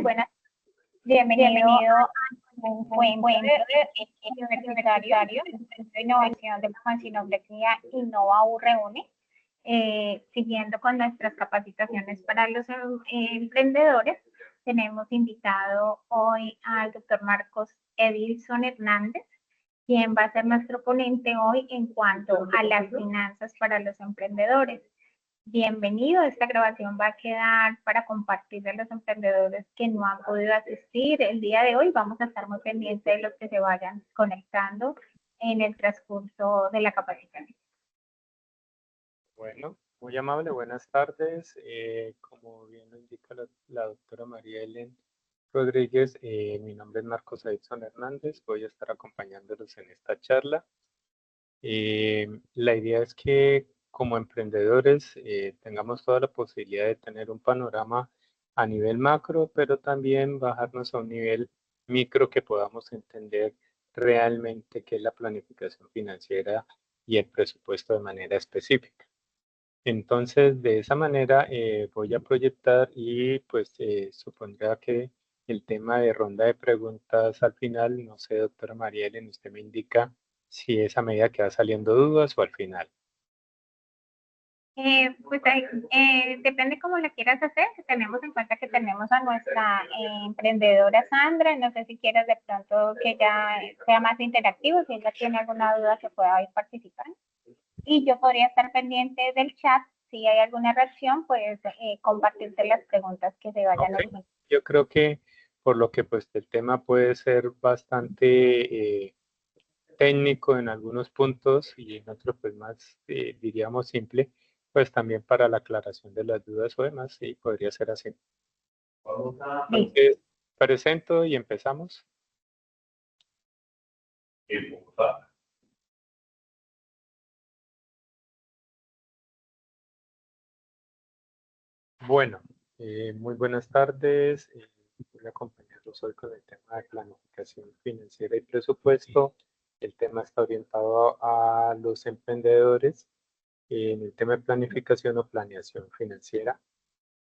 buenas. Bienvenido a un encuentro universitario de innovación de Fancinoplequia InnovaU Reúne, siguiendo con nuestras capacitaciones para los emprendedores. Tenemos invitado hoy al doctor Marcos Edilson Hernández, quien va a ser nuestro ponente hoy en cuanto a las finanzas para los emprendedores. Bienvenido, esta grabación va a quedar para compartir a los emprendedores que no han podido asistir el día de hoy. Vamos a estar muy pendientes de los que se vayan conectando en el transcurso de la capacitación. Bueno, muy amable, buenas tardes. Como bien lo indica la doctora María Helen Rodríguez, mi nombre es Marcos Edson Hernández, voy a estar acompañándolos en esta charla. La idea es que como emprendedores tengamos toda la posibilidad de tener un panorama a nivel macro, pero también bajarnos a un nivel micro que podamos entender realmente qué es la planificación financiera y el presupuesto de manera específica. Entonces, de esa manera voy a proyectar y pues supondrá que el tema de ronda de preguntas al final, no sé, doctora María Helen, usted me indica si es a medida que va saliendo dudas o al final. Depende cómo la quieras hacer. Tenemos en cuenta que tenemos a nuestra emprendedora Sandra. No sé si quieres de pronto que ya sea más interactivo, si ella tiene alguna duda que pueda ir participando. Y yo podría estar pendiente del chat. Si hay alguna reacción, pues compartirte las preguntas que se vayan originando. Yo creo que por lo que pues el tema puede ser bastante técnico en algunos puntos y en otros pues más diríamos simple, pues también para la aclaración de las dudas o demás, sí, podría ser así. Entonces, presento y empezamos. Bueno, muy buenas tardes. Voy a acompañarlos hoy con el tema de planificación financiera y presupuesto. El tema está orientado a los emprendedores en el tema de planificación o planeación financiera.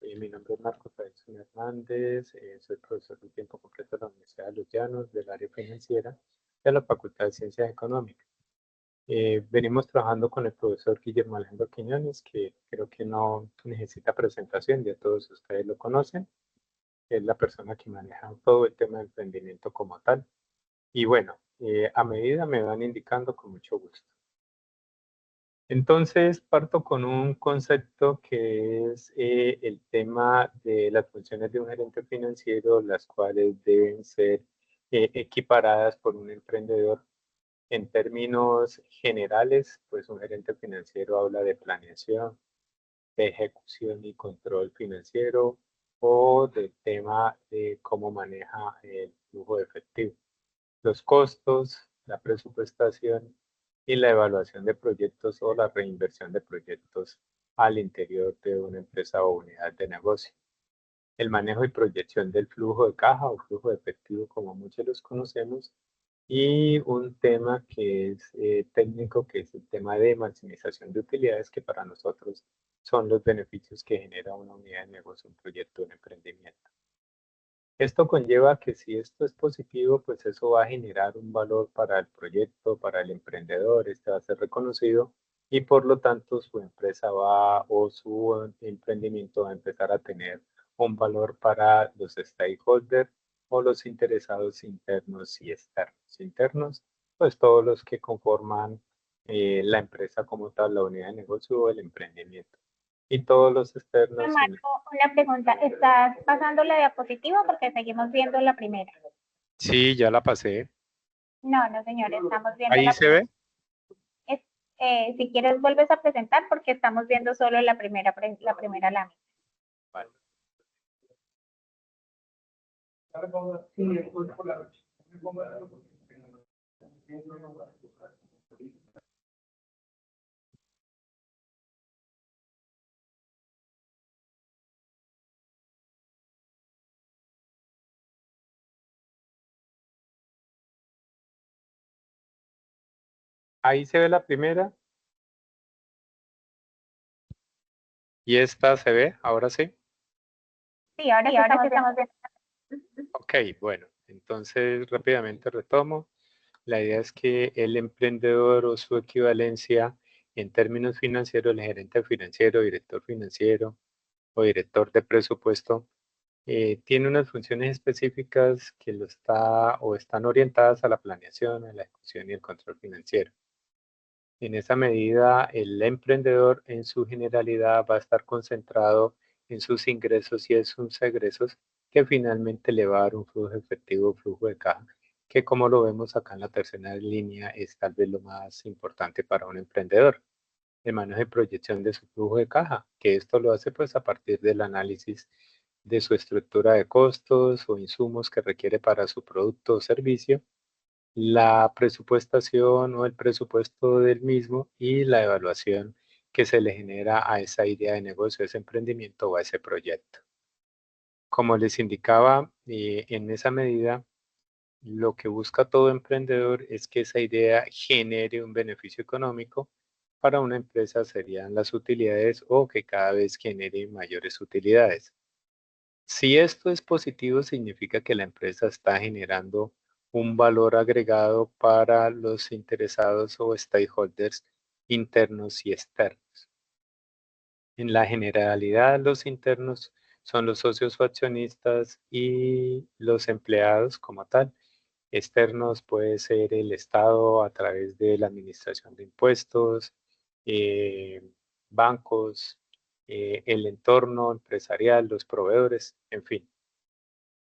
Mi nombre es Marcos Edson Hernández, soy profesor de tiempo completo de la Universidad de Los Llanos del área financiera de la Facultad de Ciencias Económicas. Venimos trabajando con el profesor Guillermo Alejandro Quiñones, que creo que no necesita presentación, ya todos ustedes lo conocen. Es la persona que maneja todo el tema de emprendimiento como tal. Y bueno, a medida me van indicando con mucho gusto. Entonces, parto con un concepto que es el tema de las funciones de un gerente financiero, las cuales deben ser equiparadas por un emprendedor. En términos generales, pues un gerente financiero habla de planeación, de ejecución y control financiero o del tema de cómo maneja el flujo de efectivo, los costos, la presupuestación y la evaluación de proyectos o la reinversión de proyectos al interior de una empresa o unidad de negocio. El manejo y proyección del flujo de caja o flujo de efectivo, como muchos los conocemos, y un tema que es técnico, que es el tema de maximización de utilidades, que para nosotros son los beneficios que genera una unidad de negocio, un proyecto, un emprendimiento. Esto conlleva que si esto es positivo, pues eso va a generar un valor para el proyecto, para el emprendedor, este va a ser reconocido y por lo tanto su empresa va o su emprendimiento va a empezar a tener un valor para los stakeholders o los interesados internos y externos. Internos, pues todos los que conforman la empresa como tal, la unidad de negocio o el emprendimiento. Y todos los externos. Marco, una pregunta. ¿Estás pasando la diapositiva porque seguimos viendo la primera? Sí, ya la pasé. No, no, señores, estamos viendo ¿Ahí la se primera. ve? Si quieres, vuelves a presentar porque estamos viendo solo la primera lámina. Vale. Ahí se ve la primera. ¿Y esta se ve? Ahora sí. Sí, ahora sí estamos viendo. Ok, bueno, entonces rápidamente retomo. La idea es que el emprendedor o su equivalencia en términos financieros, el gerente financiero, director financiero o director de presupuesto, tiene unas funciones específicas que lo está o están orientadas a la planeación, a la ejecución y el control financiero. En esa medida, el emprendedor en su generalidad va a estar concentrado en sus ingresos y en sus egresos, que finalmente le va a dar un flujo efectivo, flujo de caja, que como lo vemos acá en la tercera línea es tal vez lo más importante para un emprendedor, el manejo de proyección de su flujo de caja, que esto lo hace pues a partir del análisis de su estructura de costos o insumos que requiere para su producto o servicio, la presupuestación o el presupuesto del mismo y la evaluación que se le genera a esa idea de negocio, a ese emprendimiento o a ese proyecto. Como les indicaba, en esa medida, lo que busca todo emprendedor es que esa idea genere un beneficio económico. Para una empresa serían las utilidades o que cada vez genere mayores utilidades. Si esto es positivo, significa que la empresa está generando un valor agregado para los interesados o stakeholders internos y externos. En la generalidad, los internos son los socios o accionistas y los empleados como tal. Externos puede ser el Estado a través de la administración de impuestos, eh, bancos, el entorno empresarial, los proveedores, en fin.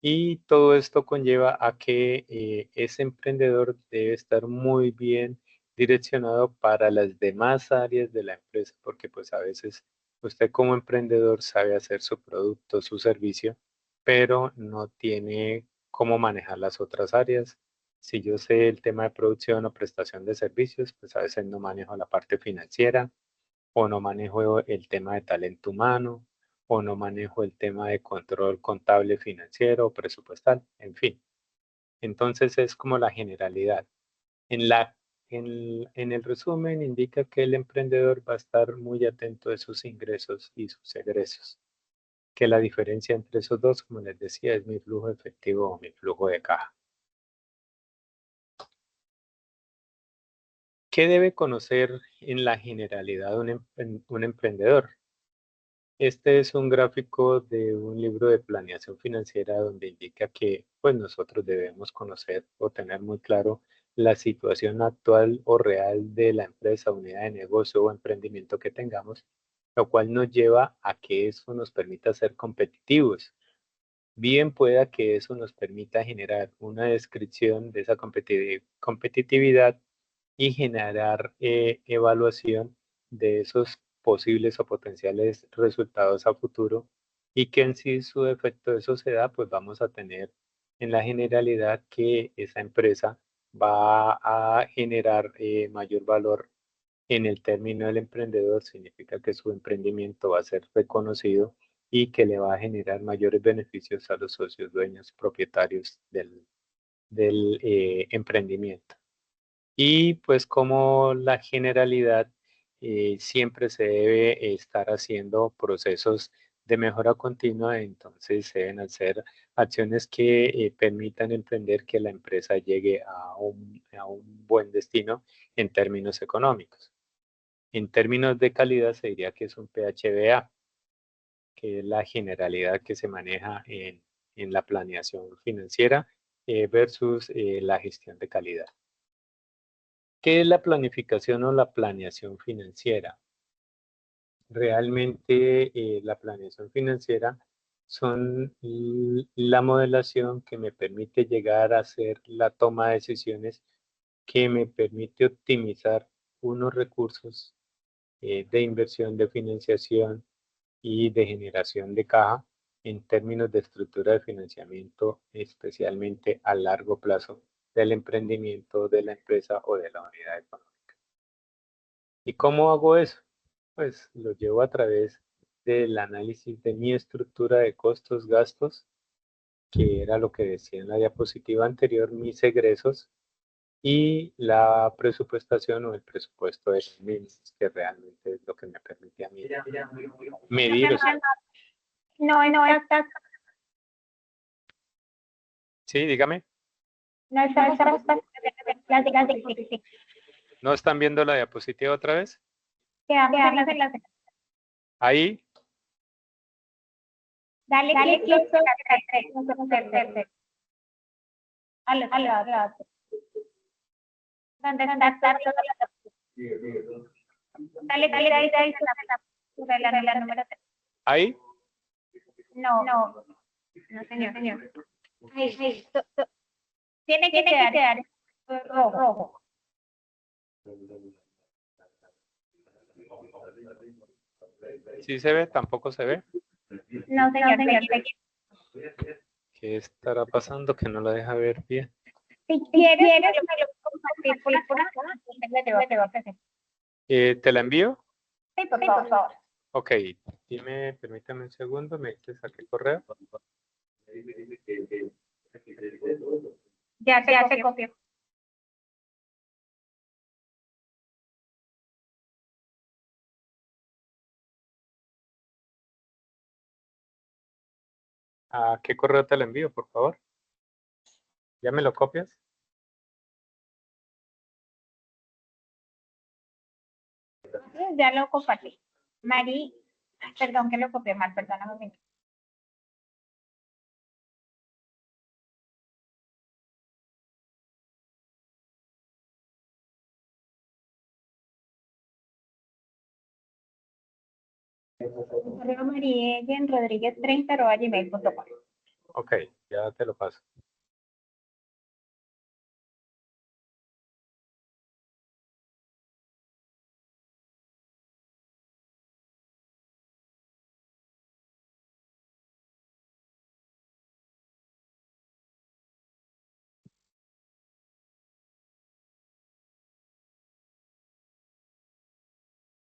Y todo esto conlleva a que ese emprendedor debe estar muy bien direccionado para las demás áreas de la empresa, porque pues a veces usted como emprendedor sabe hacer su producto, su servicio, pero no tiene cómo manejar las otras áreas. Si yo sé el tema de producción o prestación de servicios, pues a veces no manejo la parte financiera o no manejo el tema de talento humano, o no manejo el tema de control contable financiero o presupuestal, en fin. Entonces es como la generalidad. En el resumen indica que el emprendedor va a estar muy atento de sus ingresos y sus egresos, que la diferencia entre esos dos, como les decía, es mi flujo efectivo o mi flujo de caja. ¿Qué debe conocer en la generalidad un emprendedor? Este es un gráfico de un libro de planeación financiera donde indica que pues nosotros debemos conocer o tener muy claro la situación actual o real de la empresa, unidad de negocio o emprendimiento que tengamos, lo cual nos lleva a que eso nos permita ser competitivos. Bien pueda que eso nos permita generar una descripción de esa competitividad y generar evaluación de esos posibles o potenciales resultados a futuro y que en sí su efecto eso se da, pues vamos a tener en la generalidad que esa empresa va a generar mayor valor en el término del emprendedor, significa que su emprendimiento va a ser reconocido y que le va a generar mayores beneficios a los socios, dueños, propietarios del emprendimiento. Y pues como la generalidad siempre se debe estar haciendo procesos de mejora continua, entonces se deben hacer acciones que permitan emprender que la empresa llegue a un buen destino en términos económicos. En términos de calidad se diría que es un PHBA, que es la generalidad que se maneja en la planeación financiera versus la gestión de calidad. ¿Qué es la planificación o la planeación financiera? Realmente la planeación financiera son la modelación que me permite llegar a hacer la toma de decisiones que me permite optimizar unos recursos de inversión, de financiación y de generación de caja en términos de estructura de financiamiento, especialmente a largo plazo del emprendimiento, de la empresa o de la unidad económica. ¿Y cómo hago eso? Pues lo llevo a través del análisis de mi estructura de costos, gastos, que era lo que decía en la diapositiva anterior, mis egresos y la presupuestación o el presupuesto de los mismos, que realmente es lo que me permite a mí medir. No, no está Sí, dígame. No estamos las de ¿No están viendo la diapositiva otra vez? quedamos en las Ahí, dale clic sobre la 3, a los lados. ¿Dónde está todo? Dale clic ahí sobre la número 3. ahí. No, señor. Ahí. Tiene que quedar rojo. ¿Sí se ve? ¿Tampoco se ve? No, señor. ¿Qué estará pasando que no la deja ver bien? Si quieres, me lo compartir por acá. Te va a presentar. ¿Te la envío? Sí, por favor. Ok, permítame un segundo, me dices a qué correo. Ya se copió. ¿A qué correo te la envío, por favor? ¿Ya me lo copias? Ya lo compartí. Mari, perdón que lo copié mal, perdóname un minuto. Correo mariellen.rodriguez30@gmail.com. Ok, ya te lo paso.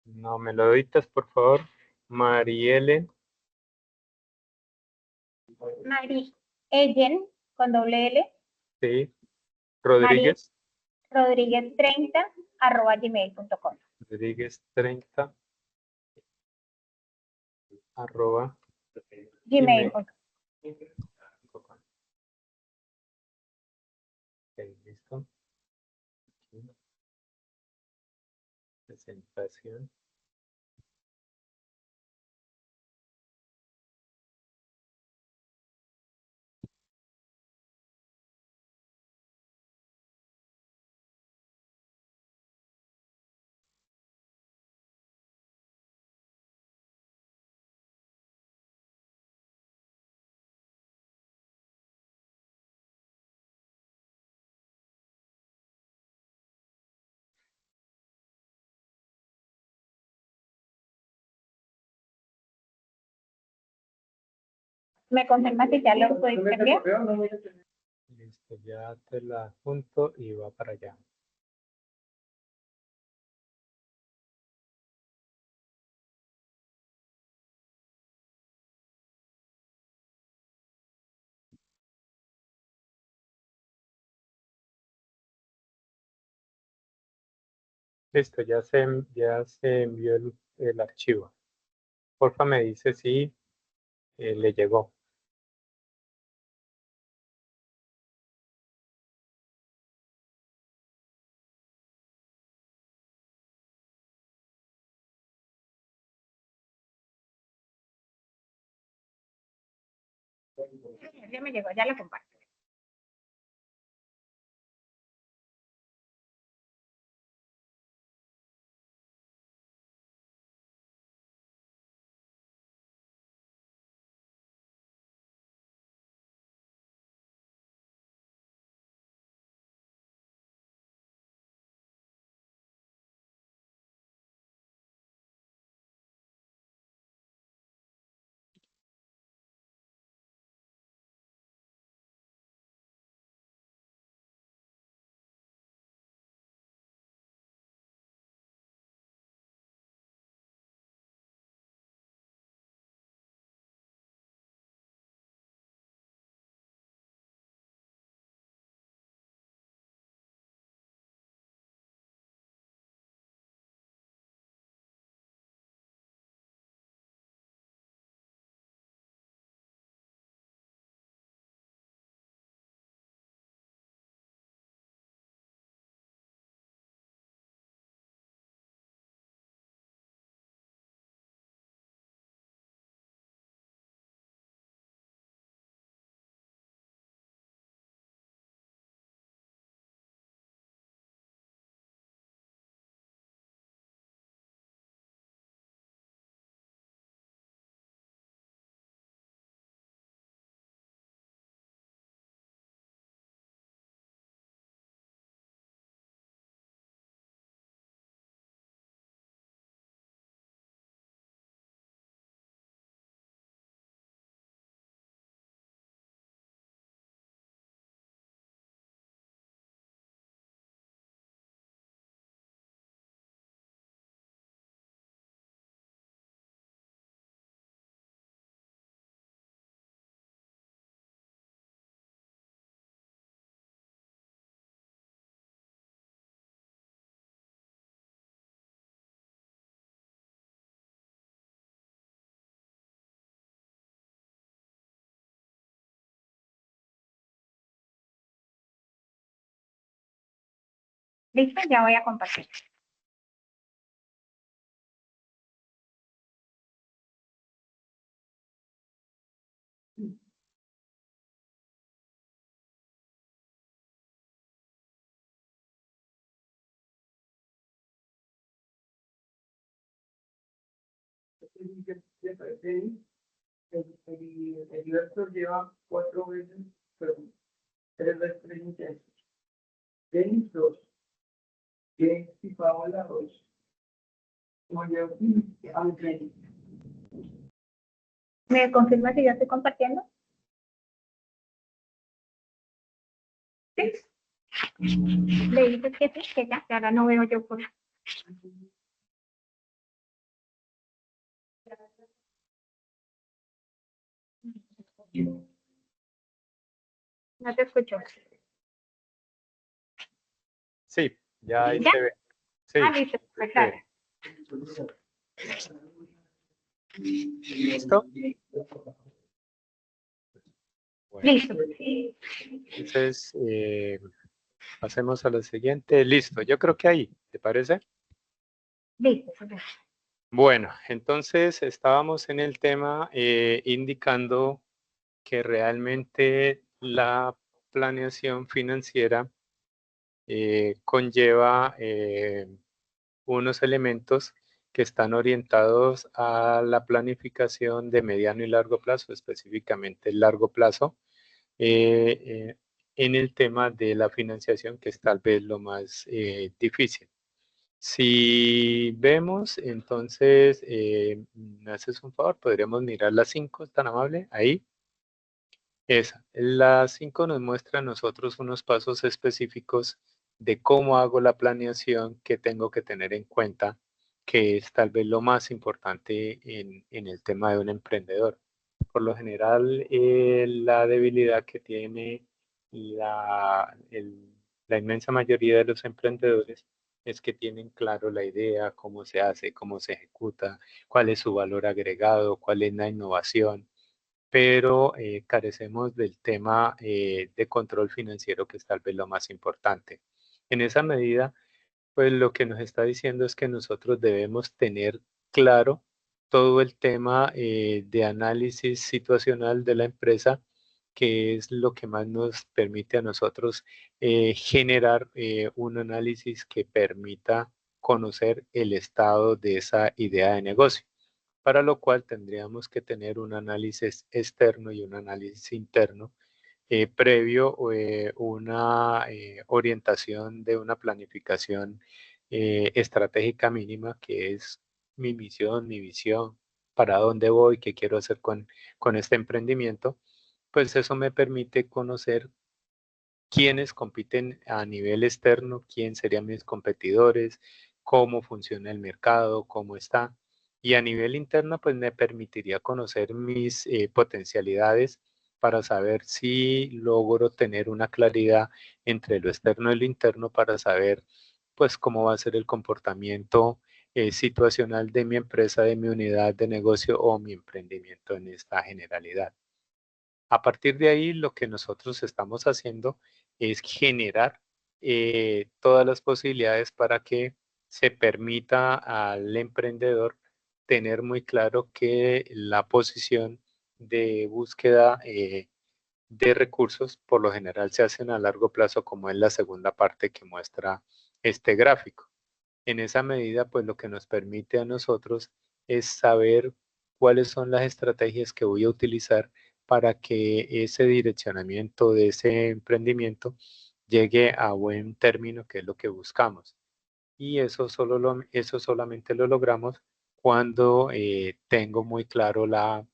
No, me lo editas, por favor. Marielen. Mariellen, con doble L, Sí. Rodríguez. Rodríguez30@gmail.com. Rodríguez 30 arroba Gmail.com. gmail.com. Ok, listo. Aquí. Presentación. ¿Me confirma si ya lo pudiste enviar? Listo, ya te la adjunto y va para allá. Listo, ya se envió el archivo. Porfa, me dice si le llegó. Ya me llegó, ya lo comparto. Listo, ya voy a compartir. El director lleva 4 veces, perdón, 3 veces 3 intensos. Denis 2, James y Paola 2. ¿Me confirma si ya estoy compartiendo? Sí. Le dices que sí, que ya, que ahora no veo yo por. No te escucho. Sí, ya ahí ¿Ya? se ve. Sí. Listo, pues claro. ¿Listo? Bueno, Listo. entonces, pasemos a lo siguiente. Listo, yo creo que ahí, ¿te parece? Listo. Bueno, entonces estábamos en el tema indicando que realmente la planeación financiera conlleva unos elementos que están orientados a la planificación de mediano y largo plazo, específicamente el largo plazo, en el tema de la financiación, que es tal vez lo más difícil. Si vemos, entonces, me haces un favor, podríamos mirar las 5, ¿es tan amable? Ahí. Esa. Las 5 nos muestra a nosotros unos pasos específicos de cómo hago la planeación que tengo que tener en cuenta, que es tal vez lo más importante en el tema de un emprendedor. Por lo general, la debilidad que tiene la inmensa mayoría de los emprendedores es que tienen claro la idea, cómo se hace, cómo se ejecuta, cuál es su valor agregado, cuál es la innovación, pero carecemos del tema de control financiero, que es tal vez lo más importante. En esa medida, pues lo que nos está diciendo es que nosotros debemos tener claro todo el tema de análisis situacional de la empresa, que es lo que más nos permite a nosotros generar un análisis que permita conocer el estado de esa idea de negocio, para lo cual tendríamos que tener un análisis externo y un análisis interno previo, una orientación de una planificación estratégica mínima, que es mi misión, mi visión, para dónde voy, qué quiero hacer con este emprendimiento. Pues eso me permite conocer quiénes compiten a nivel externo, quién serían mis competidores, cómo funciona el mercado, cómo está. Y a nivel interno, pues me permitiría conocer mis potencialidades para saber si logro tener una claridad entre lo externo y lo interno, para saber pues cómo va a ser el comportamiento situacional de mi empresa, de mi unidad de negocio o mi emprendimiento en esta generalidad. A partir de ahí, lo que nosotros estamos haciendo es generar todas las posibilidades para que se permita al emprendedor tener muy claro que la posición de búsqueda de recursos por lo general se hacen a largo plazo, como es la segunda parte que muestra este gráfico. En esa medida, pues lo que nos permite a nosotros es saber cuáles son las estrategias que voy a utilizar para que ese direccionamiento de ese emprendimiento llegue a buen término, que es lo que buscamos. Y eso, eso solamente lo logramos cuando tengo muy claro la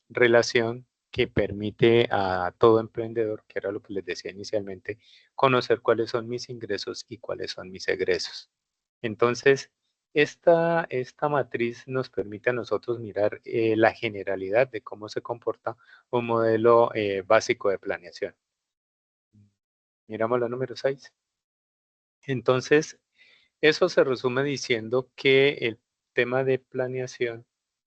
relación que permite a todo emprendedor, que era lo que les decía inicialmente, conocer cuáles son mis ingresos y cuáles son mis egresos. Entonces, esta matriz nos permite a nosotros mirar la generalidad de cómo se comporta un modelo básico de planeación. Miramos la número 6. Entonces, eso se resume diciendo que el tema de planeación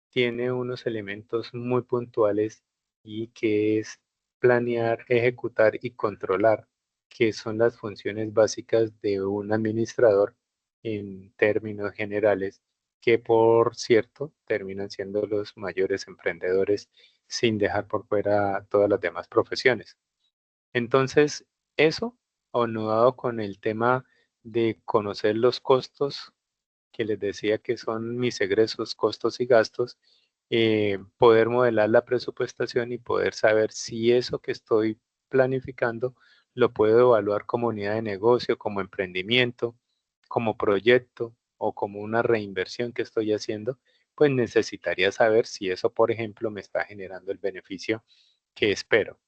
tiene unos elementos muy puntuales, y que es planear, ejecutar y controlar. que son las funciones básicas de un administrador en términos generales, que por cierto terminan siendo los mayores emprendedores sin dejar por fuera todas las demás profesiones. Entonces, eso, aunado con el tema de conocer los costos, que les decía que son mis egresos, costos y gastos, poder modelar la presupuestación y poder saber si eso que estoy planificando lo puedo evaluar como unidad de negocio, como emprendimiento, como proyecto o como una reinversión que estoy haciendo, pues necesitaría saber si eso, por ejemplo, me está generando el beneficio que espero.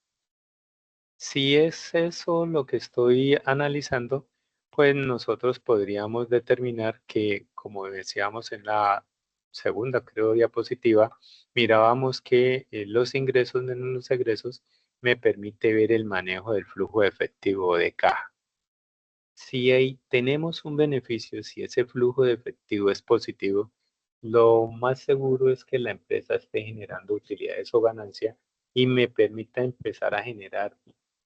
Si es eso lo que estoy analizando, pues nosotros podríamos determinar que, como decíamos en la segunda, creo, diapositiva, mirábamos que los ingresos menos los egresos me permite ver el manejo del flujo de efectivo de caja. Si tenemos un beneficio, si ese flujo de efectivo es positivo, lo más seguro es que la empresa esté generando utilidades o ganancia y me permita empezar a generar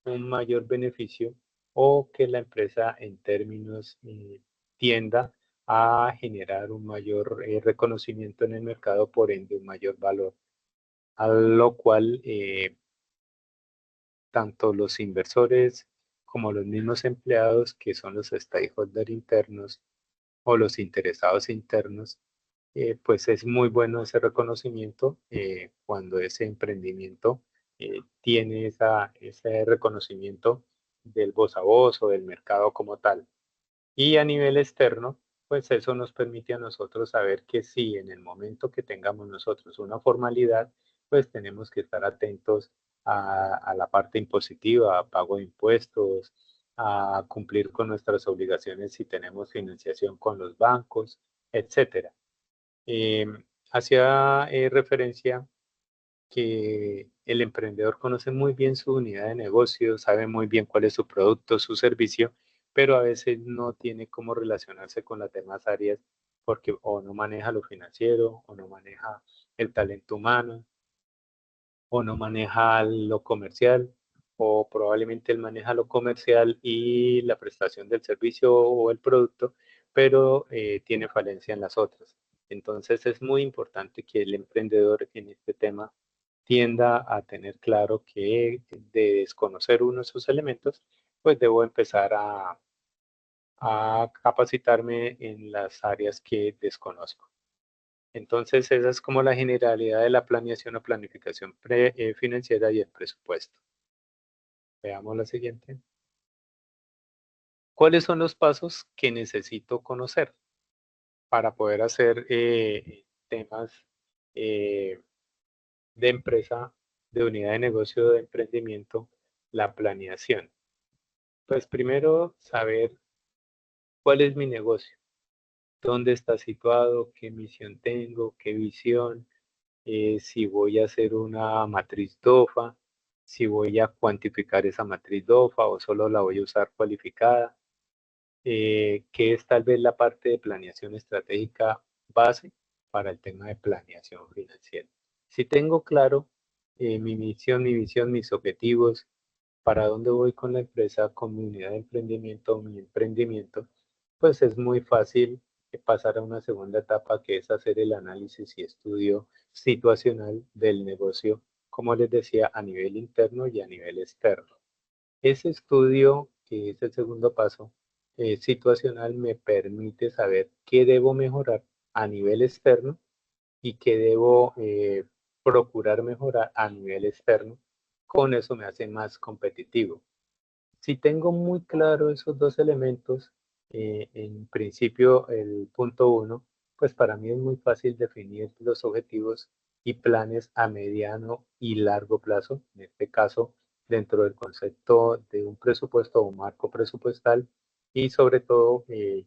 un mayor beneficio o que la empresa en términos tienda a generar un mayor reconocimiento en el mercado, por ende un mayor valor, a lo cual tanto los inversores como los mismos empleados, que son los stakeholders internos o los interesados internos, pues es muy bueno ese reconocimiento cuando ese emprendimiento tiene ese reconocimiento del voz a voz o del mercado como tal. Y a nivel externo, pues eso nos permite a nosotros saber que si en el momento que tengamos nosotros una formalidad, pues tenemos que estar atentos a la parte impositiva, a pago de impuestos, a cumplir con nuestras obligaciones si tenemos financiación con los bancos, etcétera. Eh, Hacía referencia que el emprendedor conoce muy bien su unidad de negocio, sabe muy bien cuál es su producto, su servicio, pero a veces no tiene cómo relacionarse con las demás áreas porque o no maneja lo financiero, o no maneja el talento humano, o no maneja lo comercial, o probablemente él maneja lo comercial y la prestación del servicio o el producto, pero tiene falencia en las otras. Entonces es muy importante que el emprendedor en este tema tienda a tener claro que de desconocer uno de sus elementos, pues debo empezar a capacitarme en las áreas que desconozco. Entonces, esa es como la generalidad de la planeación o planificación financiera y el presupuesto. Veamos la siguiente. ¿Cuáles son los pasos que necesito conocer para poder hacer temas eh, de empresa, de unidad de negocio, de emprendimiento, la planeación? Pues primero, saber cuál es mi negocio, dónde está situado, qué misión tengo, qué visión, si voy a hacer una matriz DOFA, si voy a cuantificar esa matriz DOFA o solo la voy a usar cualificada, que es tal vez la parte de planeación estratégica base para el tema de planeación financiera. Si tengo claro mi misión, mi visión, mis objetivos, para dónde voy con la empresa, con mi unidad de emprendimiento, mi emprendimiento, pues es muy fácil pasar a una segunda etapa que es hacer el análisis y estudio situacional del negocio, como les decía, a nivel interno y a nivel externo. Ese estudio, que es el segundo paso, situacional, me permite saber qué debo mejorar a nivel externo y qué debo procurar mejorar a nivel externo. Con eso me hace más competitivo. Si tengo muy claro esos dos elementos, en principio el punto uno, pues para mí es muy fácil definir los objetivos y planes a mediano y largo plazo, en este caso dentro del concepto de un presupuesto o un marco presupuestal y sobre todo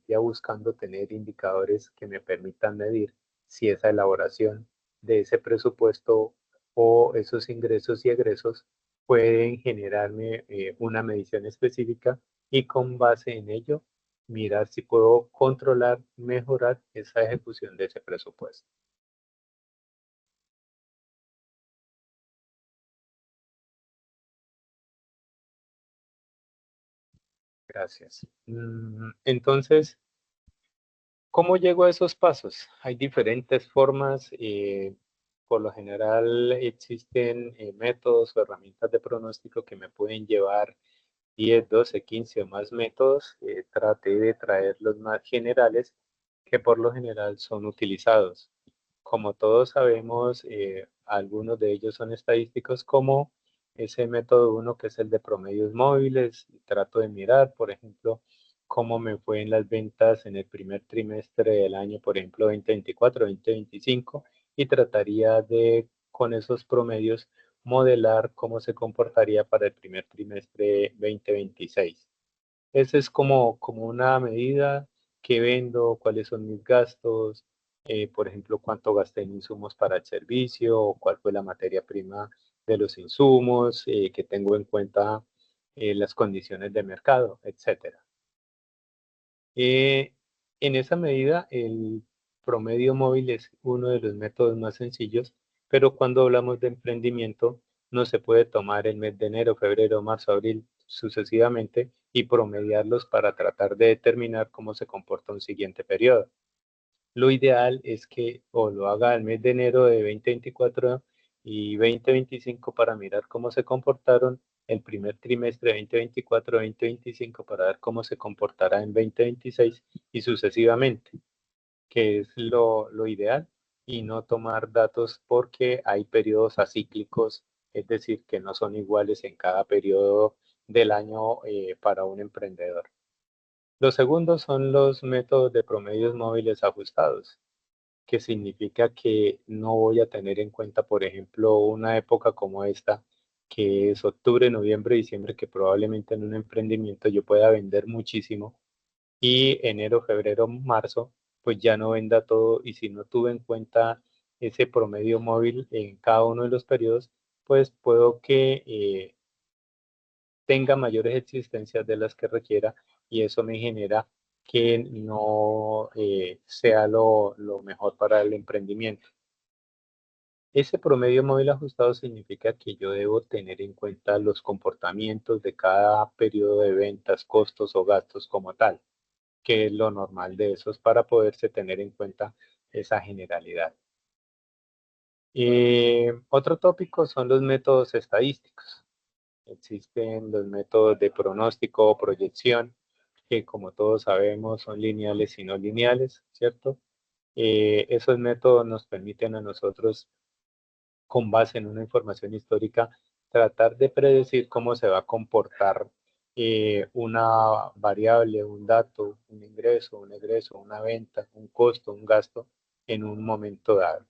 ya buscando tener indicadores que me permitan medir si esa elaboración de ese presupuesto o esos ingresos y egresos pueden generarme una medición específica y con base en ello mirar si puedo controlar, mejorar esa ejecución de ese presupuesto. Gracias. Entonces, ¿cómo llego a esos pasos? Hay diferentes formas. Por lo general existen métodos o herramientas de pronóstico que me pueden llevar 10, 12, 15 o más métodos. Traté de traer los más generales que por lo general son utilizados. Como todos sabemos, algunos de ellos son estadísticos, como ese método uno que es el de promedios móviles. Trato de mirar, por ejemplo, cómo me fue en las ventas en el primer trimestre del año, por ejemplo, 2024, 2025, y trataría de, con esos promedios, modelar cómo se comportaría para el primer trimestre 2026. Esa es como una medida: que vendo, cuáles son mis gastos, por ejemplo, cuánto gasté en insumos para el servicio, o cuál fue la materia prima de los insumos, que tengo en cuenta las condiciones de mercado, etcétera. En esa medida, el promedio móvil es uno de los métodos más sencillos, pero cuando hablamos de emprendimiento, no se puede tomar el mes de enero, febrero, marzo, abril, sucesivamente, y promediarlos para tratar de determinar cómo se comporta un siguiente periodo. Lo ideal es que o lo haga el mes de enero de 2024 y 2025 para mirar cómo se comportaron el primer trimestre de 2024-2025, para ver cómo se comportará en 2026 y sucesivamente, que es lo ideal, y no tomar datos porque hay periodos acíclicos, es decir, que no son iguales en cada periodo del año para un emprendedor. Los segundos son los métodos de promedios móviles ajustados, que significa que no voy a tener en cuenta, por ejemplo, una época como esta, que es octubre, noviembre, diciembre, que probablemente en un emprendimiento yo pueda vender muchísimo, y enero, febrero, marzo, pues ya no venda todo. Y si no tuve en cuenta ese promedio móvil en cada uno de los periodos, pues puedo que tenga mayores existencias de las que requiera, y eso me genera que no sea lo mejor para el emprendimiento. Ese promedio móvil ajustado significa que yo debo tener en cuenta los comportamientos de cada periodo de ventas, costos o gastos como tal, que es lo normal de esos, para poderse tener en cuenta esa generalidad. Otro tópico son los métodos estadísticos. Existen los métodos de pronóstico o proyección, que como todos sabemos son lineales y no lineales, ¿cierto? Esos métodos nos permiten a nosotros, con base en una información histórica, tratar de predecir cómo se va a comportar una variable, un dato, un ingreso, un egreso, una venta, un costo, un gasto en un momento dado.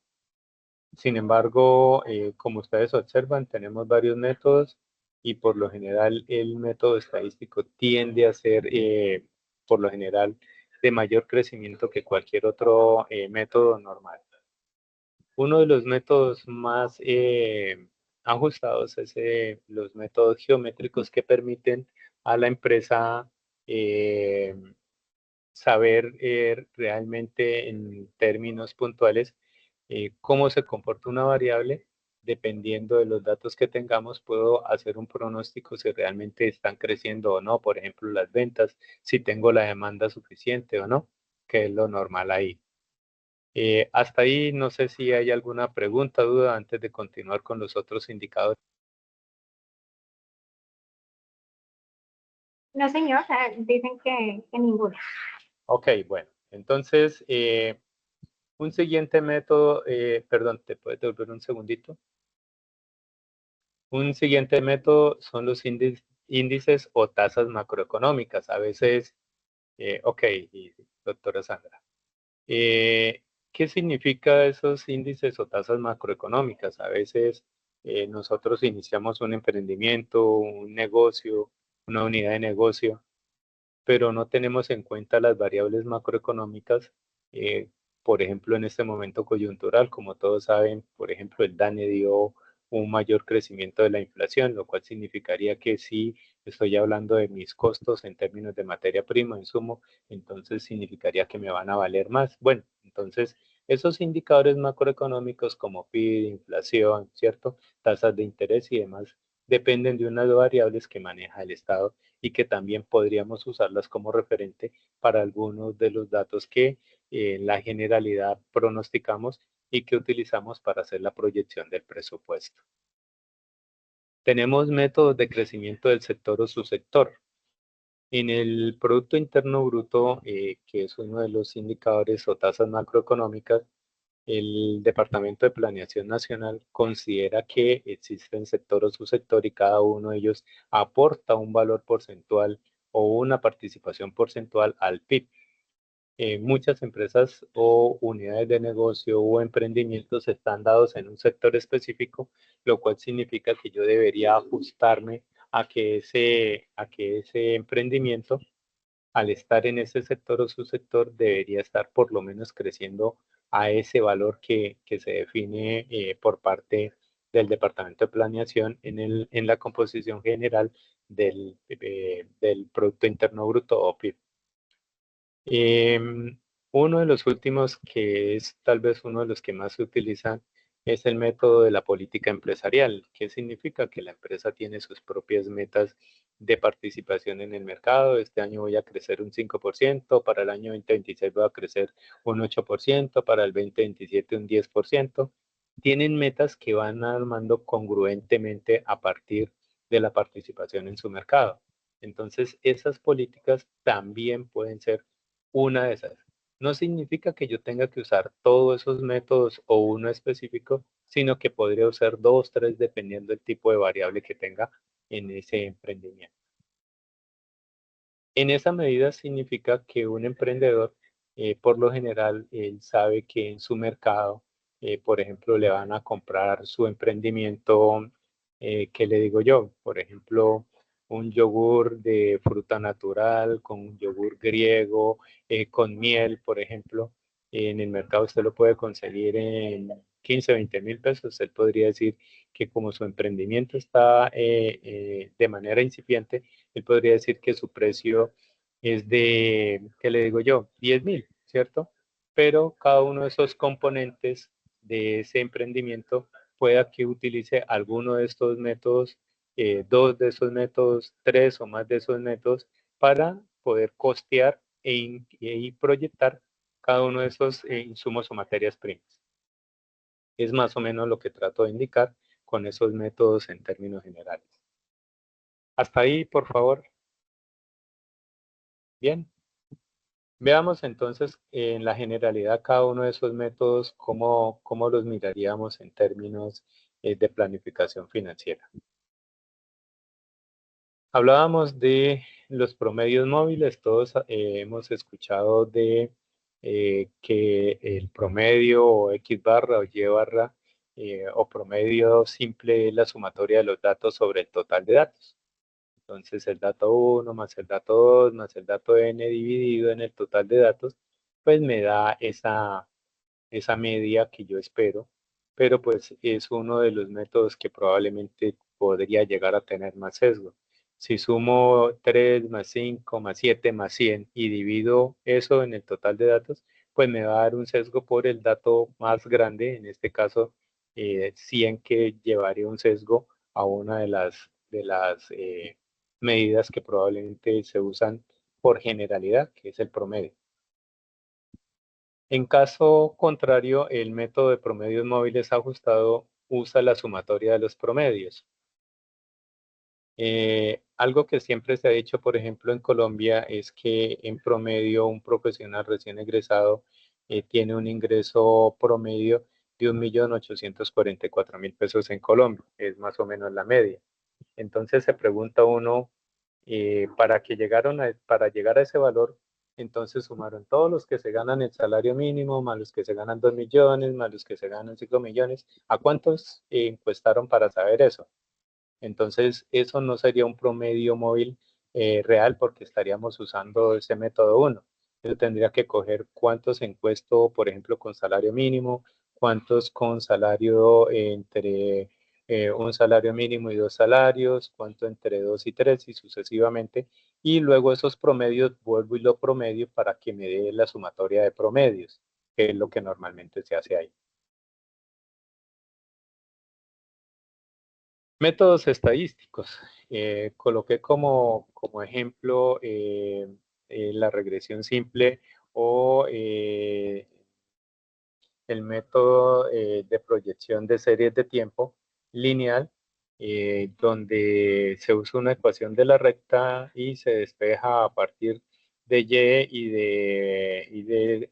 Sin embargo, como ustedes observan, tenemos varios métodos, y por lo general el método estadístico tiende a ser, por lo general, de mayor crecimiento que cualquier otro método normal. Uno de los métodos más ajustados es los métodos geométricos, que permiten a la empresa eh, saber realmente en términos puntuales cómo se comporta una variable. Dependiendo de los datos que tengamos, puedo hacer un pronóstico si realmente están creciendo o no, por ejemplo, las ventas, si tengo la demanda suficiente o no, que es lo normal ahí. Hasta ahí, no sé si hay alguna pregunta, duda, antes de continuar con los otros indicadores. No, señor, dicen que ninguna. Ok, bueno, entonces, un siguiente método, perdón, ¿te puedes devolver un segundito? Un siguiente método son los índices o tasas macroeconómicas. A veces, ok, doctora Sandra. ¿Qué significa esos índices o tasas macroeconómicas? A veces nosotros iniciamos un emprendimiento, un negocio, una unidad de negocio, pero no tenemos en cuenta las variables macroeconómicas. eh, por ejemplo, en este momento coyuntural, como todos saben, por ejemplo, el DANE dio un mayor crecimiento de la inflación, lo cual significaría que si estoy hablando de mis costos en términos de materia prima, insumo, entonces significaría que me van a valer más. Bueno, entonces esos indicadores macroeconómicos como PIB, inflación, ¿cierto? Tasas de interés y demás, dependen de unas variables que maneja el Estado y que también podríamos usarlas como referente para algunos de los datos que en la generalidad pronosticamos y que utilizamos para hacer la proyección del presupuesto. Tenemos métodos de crecimiento del sector o subsector. En el Producto Interno Bruto, que es uno de los indicadores o tasas macroeconómicas, el Departamento de Planeación Nacional considera que existen sector o subsector y cada uno de ellos aporta un valor porcentual o una participación porcentual al PIB. Muchas empresas o unidades de negocio o emprendimientos están dados en un sector específico, lo cual significa que yo debería ajustarme a que ese emprendimiento, al estar en ese sector o subsector, debería estar por lo menos creciendo a ese valor que se define por parte del Departamento de Planeación en la composición general del Producto Interno Bruto o PIB. Uno de los últimos, que es tal vez uno de los que más se utilizan, es el método de la política empresarial, que significa que la empresa tiene sus propias metas de participación en el mercado. Este año voy a crecer un 5%, para el año 2026 voy a crecer un 8%, para el 2027 un 10%. Tienen metas que van armando congruentemente a partir de la participación en su mercado. Entonces, esas políticas también pueden ser una de esas. No significa que yo tenga que usar todos esos métodos o uno específico, sino que podría usar dos, tres, dependiendo del tipo de variable que tenga en ese emprendimiento. En esa medida significa que un emprendedor, por lo general, él sabe que en su mercado, por ejemplo, le van a comprar su emprendimiento, ¿qué le digo yo? Por ejemplo, un yogur de fruta natural, con un yogur griego, con miel, por ejemplo. En el mercado usted lo puede conseguir en 15, 20 mil pesos. Él podría decir que como su emprendimiento está de manera incipiente, él podría decir que su precio es de, ¿qué le digo yo? 10.000, ¿cierto? Pero cada uno de esos componentes de ese emprendimiento pueda que utilice alguno de estos métodos, dos de esos métodos, tres o más de esos métodos para poder costear y proyectar cada uno de esos insumos o materias primas. Es más o menos lo que trato de indicar con esos métodos en términos generales. Hasta ahí, por favor. Bien. Veamos entonces en la generalidad cada uno de esos métodos, cómo los miraríamos en términos de planificación financiera. Hablábamos de los promedios móviles, todos hemos escuchado de que el promedio o X barra o Y barra o promedio simple es la sumatoria de los datos sobre el total de datos. Entonces el dato 1 más el dato 2 más el dato n dividido en el total de datos, pues me da esa media que yo espero, pero pues es uno de los métodos que probablemente podría llegar a tener más sesgo. Si sumo 3 más 5 más 7 más 100 y divido eso en el total de datos, pues me va a dar un sesgo por el dato más grande, en este caso 100, que llevaría un sesgo a una de las medidas que probablemente se usan por generalidad, que es el promedio. En caso contrario, el método de promedios móviles ajustado usa la sumatoria de los promedios. Algo que siempre se ha dicho, por ejemplo, en Colombia, es que en promedio un profesional recién egresado tiene un ingreso promedio de 1.844.000 pesos en Colombia. Es más o menos la media. Entonces se pregunta uno, para llegar a ese valor, entonces sumaron todos los que se ganan el salario mínimo, más los que se ganan 2 millones, más los que se ganan 5 millones. ¿A cuántos encuestaron para saber eso? Entonces, eso no sería un promedio móvil real, porque estaríamos usando ese método 1. Yo tendría que coger cuántos encuesto, por ejemplo, con salario mínimo, cuántos con salario entre un salario mínimo y dos salarios, cuánto entre dos y tres y sucesivamente. Y luego esos promedios vuelvo y lo promedio para que me dé la sumatoria de promedios, que es lo que normalmente se hace ahí. Métodos estadísticos. Coloqué como ejemplo la regresión simple o el método de proyección de series de tiempo lineal, donde se usa una ecuación de la recta y se despeja a partir de y de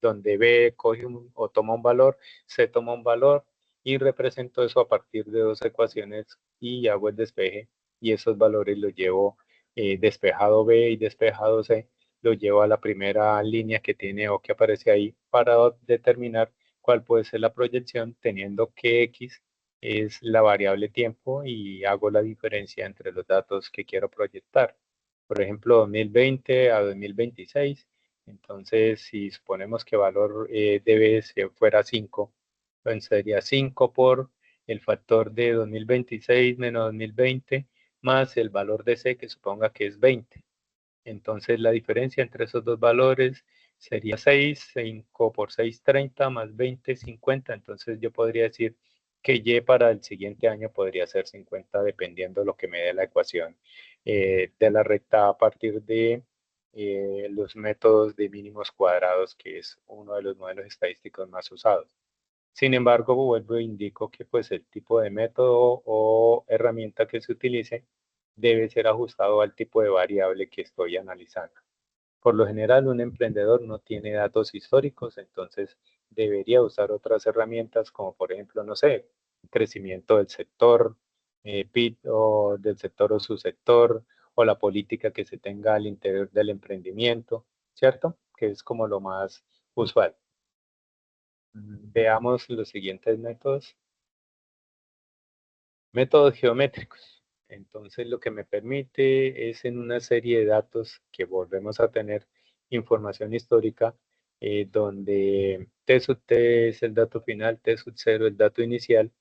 donde B coge o toma un valor, C toma un valor y represento eso a partir de dos ecuaciones y hago el despeje y esos valores los llevo despejado B y despejado C lo llevo a la primera línea que tiene o que aparece ahí para determinar cuál puede ser la proyección teniendo que X es la variable tiempo y hago la diferencia entre los datos que quiero proyectar. Por ejemplo, 2020 a 2026. Entonces, si suponemos que valor de B fuera 5, entonces sería 5 por el factor de 2026 menos 2020 más el valor de C que suponga que es 20. Entonces la diferencia entre esos dos valores sería 6, 5 por 6, 30, más 20, 50. Entonces yo podría decir que Y para el siguiente año podría ser 50 dependiendo de lo que me dé la ecuación de la recta a partir de los métodos de mínimos cuadrados, que es uno de los modelos estadísticos más usados. Sin embargo, vuelvo e indico que pues el tipo de método o herramienta que se utilice debe ser ajustado al tipo de variable que estoy analizando. Por lo general, un emprendedor no tiene datos históricos, entonces debería usar otras herramientas como por ejemplo, no sé, crecimiento del sector, PIB o del sector o subsector, o la política que se tenga al interior del emprendimiento, ¿cierto? Que es como lo más usual. Veamos los siguientes métodos. Métodos geométricos. Entonces, lo que me permite es en una serie de datos que volvemos a tener información histórica, donde T sub T es el dato final, T sub 0 el dato inicial,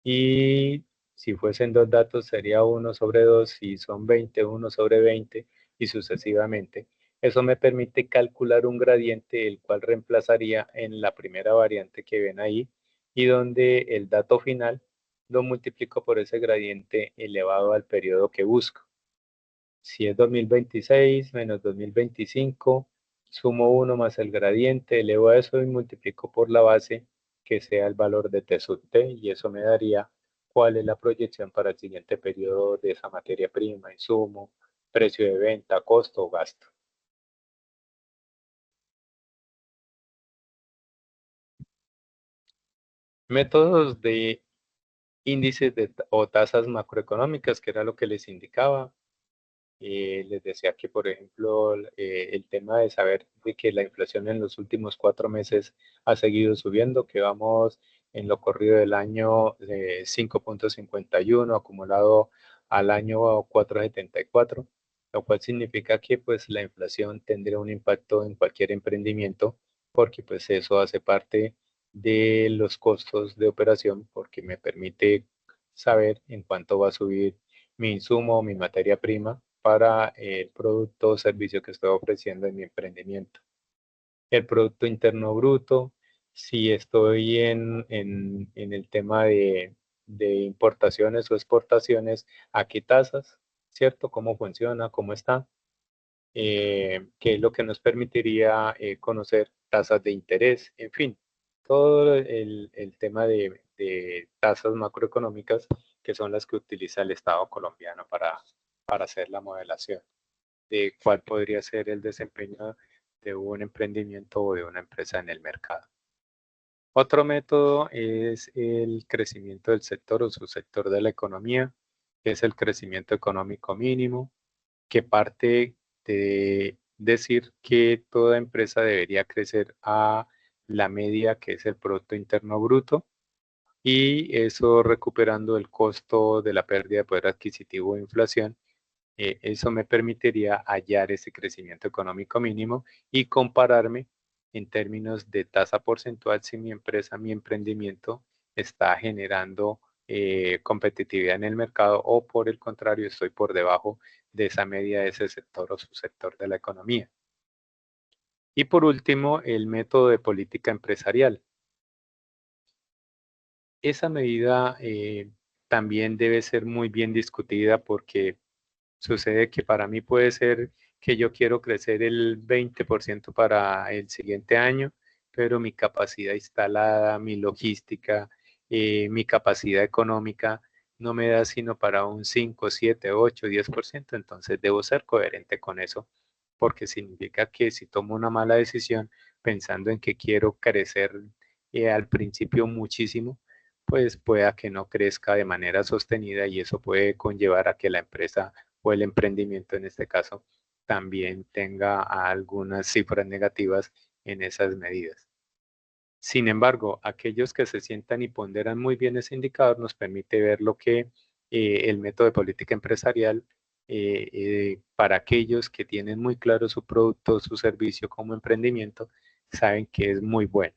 y si fuesen dos datos sería 1 sobre 2, si son 20, 1 sobre 20, y sucesivamente. Eso me permite calcular un gradiente, el cual reemplazaría en la primera variante que ven ahí, y donde el dato final lo multiplico por ese gradiente elevado al periodo que busco. Si es 2026 menos 2025, sumo 1 más el gradiente, elevo a eso y multiplico por la base que sea el valor de T sub T, y eso me daría cuál es la proyección para el siguiente periodo de esa materia prima, insumo, precio de venta, costo o gasto. Métodos de índices o tasas macroeconómicas, que era lo que les indicaba. Les decía que, por ejemplo, el tema de saber de que la inflación en los últimos 4 meses ha seguido subiendo, que vamos en lo corrido del año 5.51 acumulado al año 4.74, lo cual significa que pues la inflación tendría un impacto en cualquier emprendimiento, porque pues eso hace parte de los costos de operación, porque me permite saber en cuánto va a subir mi insumo, mi materia prima para el producto o servicio que estoy ofreciendo en mi emprendimiento. El Producto Interno Bruto, si estoy en el tema de importaciones o exportaciones, ¿a qué tasas? ¿Cierto? ¿Cómo funciona? ¿Cómo está? Que es lo que nos permitiría conocer tasas de interés, en fin, todo el tema de tasas macroeconómicas que son las que utiliza el Estado colombiano para hacer la modelación de cuál podría ser el desempeño de un emprendimiento o de una empresa en el mercado. Otro método es el crecimiento del sector o subsector de la economía, que es el crecimiento económico mínimo, que parte de decir que toda empresa debería crecer a la media que es el Producto Interno Bruto, y eso recuperando el costo de la pérdida de poder adquisitivo e inflación. Eso me permitiría hallar ese crecimiento económico mínimo y compararme en términos de tasa porcentual si mi empresa, mi emprendimiento está generando competitividad en el mercado, o por el contrario estoy por debajo de esa media de ese sector o subsector de la economía. Y por último, el método de política empresarial. Esa medida también debe ser muy bien discutida porque sucede que para mí puede ser que yo quiero crecer el 20% para el siguiente año, pero mi capacidad instalada, mi logística, mi capacidad económica no me da sino para un 5, 7, 8, 10%. Entonces debo ser coherente con eso, porque significa que si tomo una mala decisión pensando en que quiero crecer al principio muchísimo, pues pueda que no crezca de manera sostenida y eso puede conllevar a que la empresa o el emprendimiento en este caso también tenga algunas cifras negativas en esas medidas. Sin embargo, aquellos que se sientan y ponderan muy bien ese indicador nos permite ver lo que el método de política empresarial para aquellos que tienen muy claro su producto, su servicio como emprendimiento, saben que es muy bueno.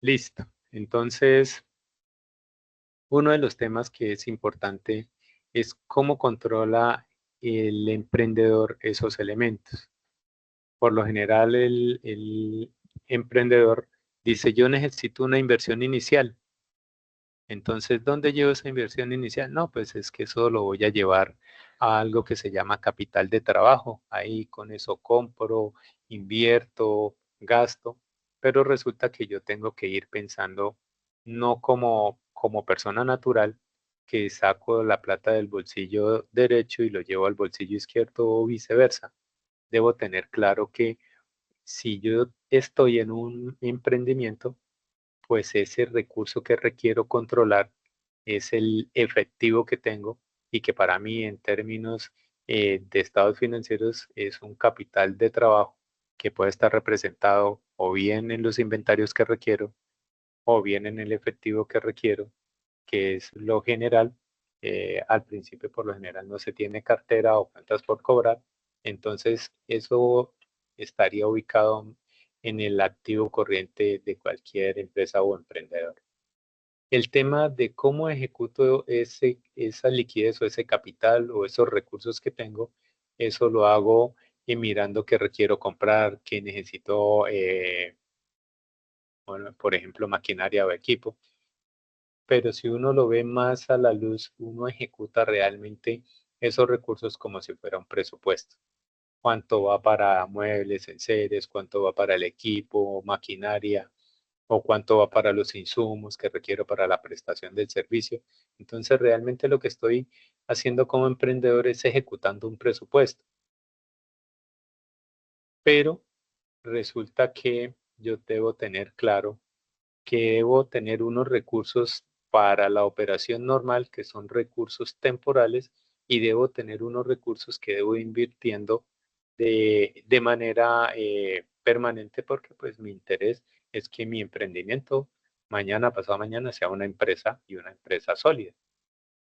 Listo. Entonces, uno de los temas que es importante es cómo controla el emprendedor esos elementos. Por lo general, el emprendedor dice, yo necesito una inversión inicial. Entonces, ¿dónde llevo esa inversión inicial? No, pues es que eso lo voy a llevar a algo que se llama capital de trabajo. Ahí con eso compro, invierto, gasto, pero resulta que yo tengo que ir pensando no como persona natural, que saco la plata del bolsillo derecho y lo llevo al bolsillo izquierdo o viceversa. Debo tener claro que si yo estoy en un emprendimiento, pues ese recurso que requiero controlar es el efectivo que tengo y que para mí en términos de estados financieros es un capital de trabajo que puede estar representado o bien en los inventarios que requiero o bien en el efectivo que requiero, que es lo general. Al principio por lo general no se tiene cartera o cuentas por cobrar, entonces eso estaría ubicado en el activo corriente de cualquier empresa o emprendedor. El tema de cómo ejecuto esa liquidez o ese capital o esos recursos que tengo, eso lo hago mirando qué requiero comprar, qué necesito, bueno, por ejemplo, maquinaria o equipo. Pero si uno lo ve más a la luz, uno ejecuta realmente esos recursos como si fuera un presupuesto. Cuánto va para muebles, enseres, cuánto va para el equipo, maquinaria, o cuánto va para los insumos que requiero para la prestación del servicio. Entonces, realmente lo que estoy haciendo como emprendedor es ejecutando un presupuesto, pero resulta que yo debo tener claro que debo tener unos recursos para la operación normal, que son recursos temporales, y debo tener unos recursos que debo invirtiendo de manera permanente, porque pues mi interés es que mi emprendimiento mañana, pasado mañana, sea una empresa y una empresa sólida.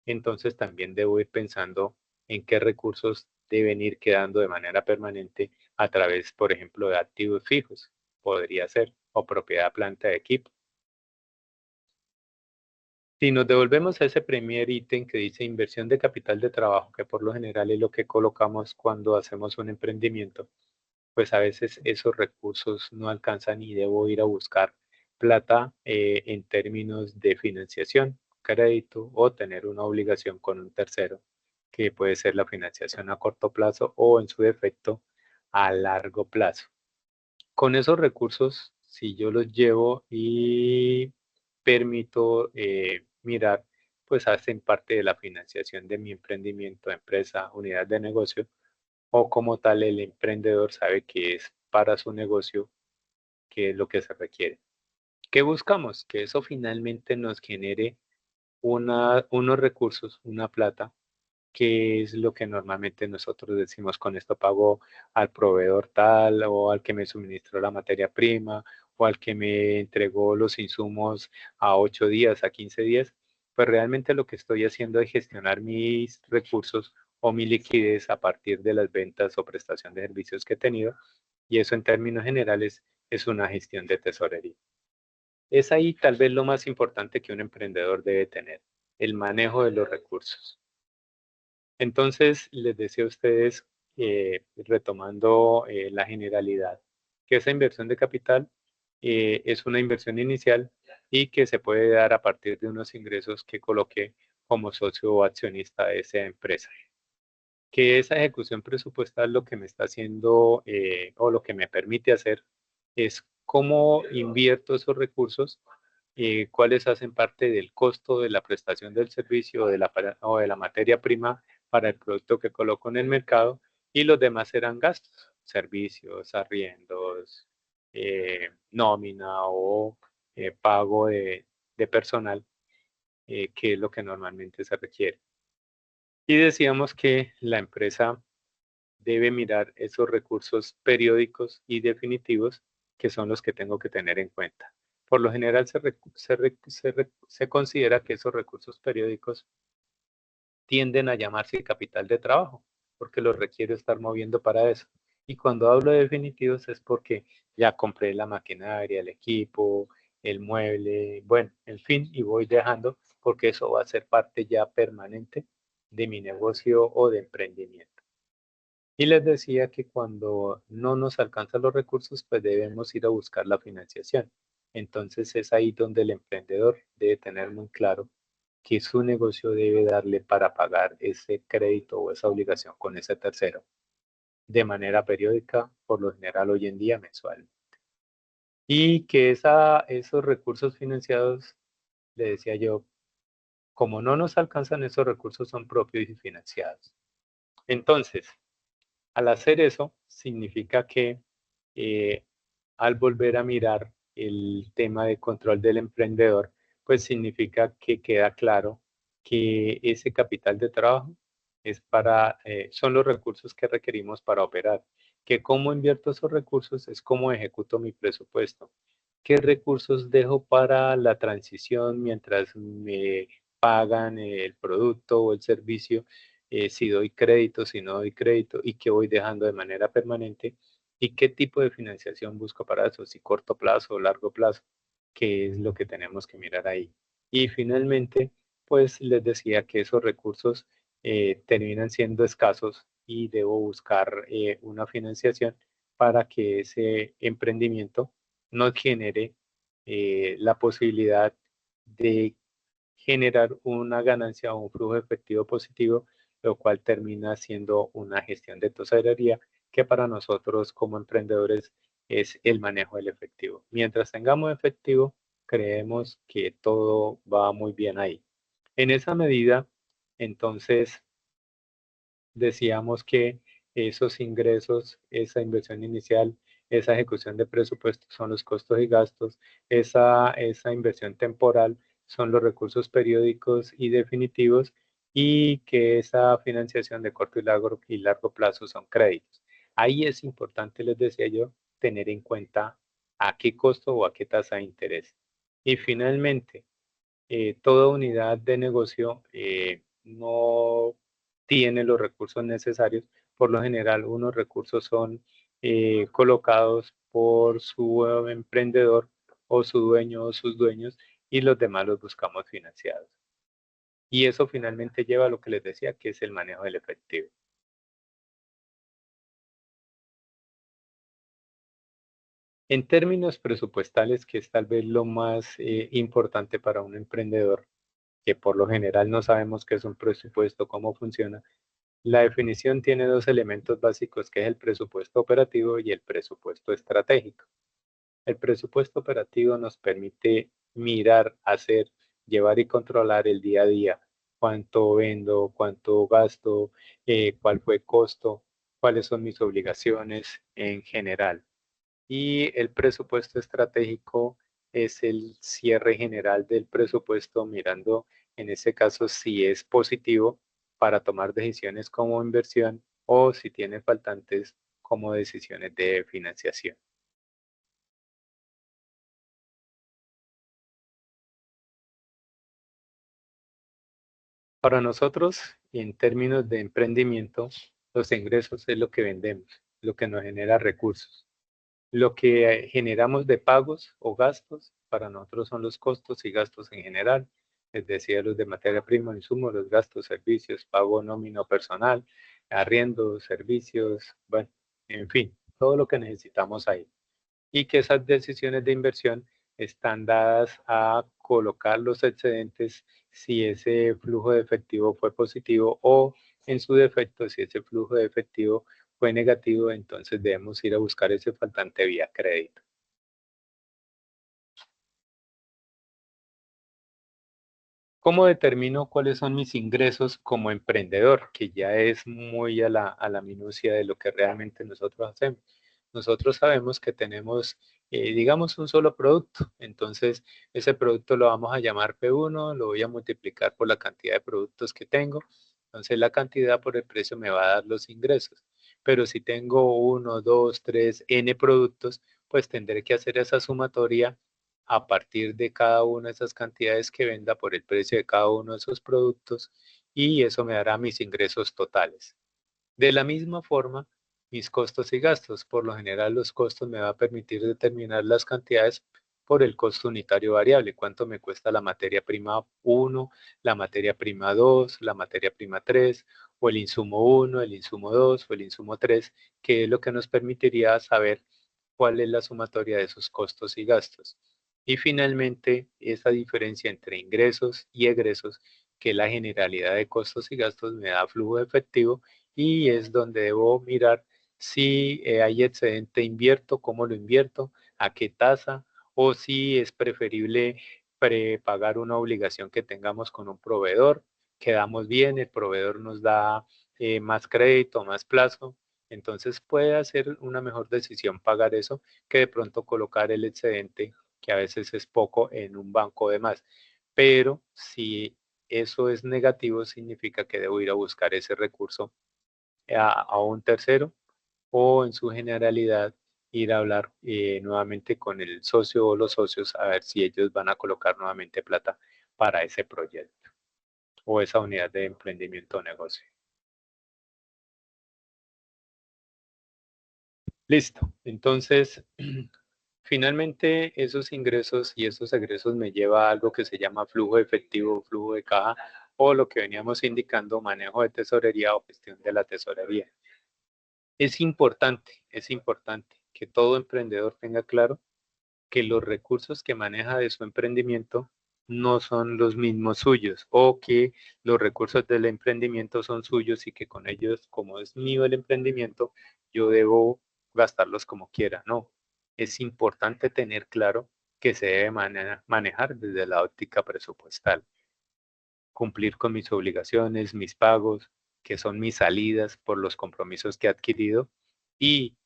Entonces también debo ir pensando en qué recursos deben ir quedando de manera permanente a través, por ejemplo, de activos fijos, podría ser, o propiedad planta de equipo. Si nos devolvemos a ese primer ítem que dice inversión de capital de trabajo, que por lo general es lo que colocamos cuando hacemos un emprendimiento, pues a veces esos recursos no alcanzan y debo ir a buscar plata en términos de financiación, crédito o tener una obligación con un tercero, que puede ser la financiación a corto plazo o en su defecto a largo plazo. Con esos recursos, si yo los llevo y permito mirar, pues hacen parte de la financiación de mi emprendimiento, empresa, unidad de negocio, o como tal el emprendedor sabe que es para su negocio, que es lo que se requiere. ¿Qué buscamos? Que eso finalmente nos genere unos recursos, una plata, que es lo que normalmente nosotros decimos: con esto pago al proveedor tal o al que me suministró la materia prima o al que me entregó los insumos a 8 días, a 15 días. Pues realmente lo que estoy haciendo es gestionar mis recursos o mi liquidez a partir de las ventas o prestación de servicios que he tenido, y eso en términos generales es una gestión de tesorería. Es ahí tal vez lo más importante que un emprendedor debe tener, el manejo de los recursos. Entonces, les decía a ustedes, retomando la generalidad, que esa inversión de capital es una inversión inicial y que se puede dar a partir de unos ingresos que coloqué como socio o accionista de esa empresa. Que esa ejecución presupuestal lo que me está haciendo o lo que me permite hacer es cómo invierto esos recursos, cuáles hacen parte del costo de la prestación del servicio o de la materia prima para el producto que coloco en el mercado, y los demás serán gastos, servicios, arriendos, nómina o pago de personal, que es lo que normalmente se requiere. Y decíamos que la empresa debe mirar esos recursos periódicos y definitivos, que son los que tengo que tener en cuenta. Por lo general se considera que esos recursos periódicos tienden a llamarse capital de trabajo, porque los requiero estar moviendo para eso. Y cuando hablo de definitivos es porque ya compré la maquinaria, el equipo, el mueble, bueno, en fin, y voy dejando porque eso va a ser parte ya permanente de mi negocio o de emprendimiento. Y les decía que cuando no nos alcanzan los recursos, pues debemos ir a buscar la financiación. Entonces es ahí donde el emprendedor debe tener muy claro que su negocio debe darle para pagar ese crédito o esa obligación con ese tercero de manera periódica, por lo general hoy en día mensual. Y que esos recursos financiados, le decía yo, como no nos alcanzan esos recursos, son propios y financiados. Entonces, al hacer eso, significa que al volver a mirar el tema de control del emprendedor, pues significa que queda claro que ese capital de trabajo son los recursos que requerimos para operar, que cómo invierto esos recursos es cómo ejecuto mi presupuesto, qué recursos dejo para la transición mientras me pagan el producto o el servicio, si doy crédito, si no doy crédito, y qué voy dejando de manera permanente, y qué tipo de financiación busco para eso, si corto plazo o largo plazo, que es lo que tenemos que mirar ahí. Y finalmente, pues les decía que esos recursos terminan siendo escasos y debo buscar una financiación para que ese emprendimiento nos genere la posibilidad de generar una ganancia o un flujo efectivo positivo, lo cual termina siendo una gestión de tesorería que para nosotros como emprendedores es el manejo del efectivo. Mientras tengamos efectivo, creemos que todo va muy bien ahí. En esa medida, entonces, decíamos que esos ingresos, esa inversión inicial, esa ejecución de presupuestos son los costos y gastos, esa inversión temporal son los recursos periódicos y definitivos, y que esa financiación de corto y largo plazo son créditos. Ahí es importante, les decía yo, tener en cuenta a qué costo o a qué tasa de interés. Y finalmente, toda unidad de negocio no tiene los recursos necesarios. Por lo general, unos recursos son colocados por su emprendedor o su dueño o sus dueños, y los demás los buscamos financiados. Y eso finalmente lleva a lo que les decía, que es el manejo del efectivo. En términos presupuestales, que es tal vez lo más importante para un emprendedor, que por lo general no sabemos qué es un presupuesto, cómo funciona. La definición tiene dos elementos básicos, que es el presupuesto operativo y el presupuesto estratégico. El presupuesto operativo nos permite mirar, hacer, llevar y controlar el día a día. Cuánto vendo, cuánto gasto, cuál fue el costo, cuáles son mis obligaciones en general. Y el presupuesto estratégico es el cierre general del presupuesto, mirando en ese caso si es positivo para tomar decisiones como inversión, o si tiene faltantes como decisiones de financiación. Para nosotros, en términos de emprendimiento, los ingresos es lo que vendemos, lo que nos genera recursos. Lo que generamos de pagos o gastos, para nosotros son los costos y gastos en general, es decir, los de materia prima, insumos, los gastos, servicios, pago nómino personal, arriendo, servicios, bueno, en fin, todo lo que necesitamos ahí. Y que esas decisiones de inversión están dadas a colocar los excedentes si ese flujo de efectivo fue positivo o en su defecto si ese flujo de efectivo fue negativo, entonces debemos ir a buscar ese faltante vía crédito. ¿Cómo determino cuáles son mis ingresos como emprendedor? Que ya es muy a la minucia de lo que realmente nosotros hacemos. Nosotros sabemos que tenemos, digamos, un solo producto. Entonces, ese producto lo vamos a llamar P1, lo voy a multiplicar por la cantidad de productos que tengo. Entonces, la cantidad por el precio me va a dar los ingresos. Pero si tengo 1, 2, 3, N productos, pues tendré que hacer esa sumatoria a partir de cada una de esas cantidades que venda por el precio de cada uno de esos productos y eso me dará mis ingresos totales. De la misma forma, mis costos y gastos. Por lo general, los costos me va a permitir determinar las cantidades por el costo unitario variable. Cuánto me cuesta la materia prima 1, la materia prima 2, la materia prima 3, o el insumo 1, el insumo 2 o el insumo 3, que es lo que nos permitiría saber cuál es la sumatoria de esos costos y gastos. Y finalmente, esa diferencia entre ingresos y egresos, que es la generalidad de costos y gastos, me da flujo de efectivo y es donde debo mirar si hay excedente, invierto, cómo lo invierto, a qué tasa, o si es preferible prepagar una obligación que tengamos con un proveedor, quedamos bien, el proveedor nos da más crédito, más plazo, entonces puede hacer una mejor decisión pagar eso que de pronto colocar el excedente, que a veces es poco, en un banco de más. Pero si eso es negativo, significa que debo ir a buscar ese recurso a un tercero o en su generalidad ir a hablar nuevamente con el socio o los socios a ver si ellos van a colocar nuevamente plata para ese proyecto o esa unidad de emprendimiento o negocio. Listo. Entonces, finalmente esos ingresos y esos egresos me lleva a algo que se llama flujo de efectivo, flujo de caja o lo que veníamos indicando, manejo de tesorería o gestión de la tesorería. Es importante que todo emprendedor tenga claro que los recursos que maneja de su emprendimiento no son los mismos suyos o que los recursos del emprendimiento son suyos y que con ellos, como es mío el emprendimiento, yo debo gastarlos como quiera. No, es importante tener claro que se debe manejar desde la óptica presupuestal, cumplir con mis obligaciones, mis pagos, que son mis salidas por los compromisos que he adquirido y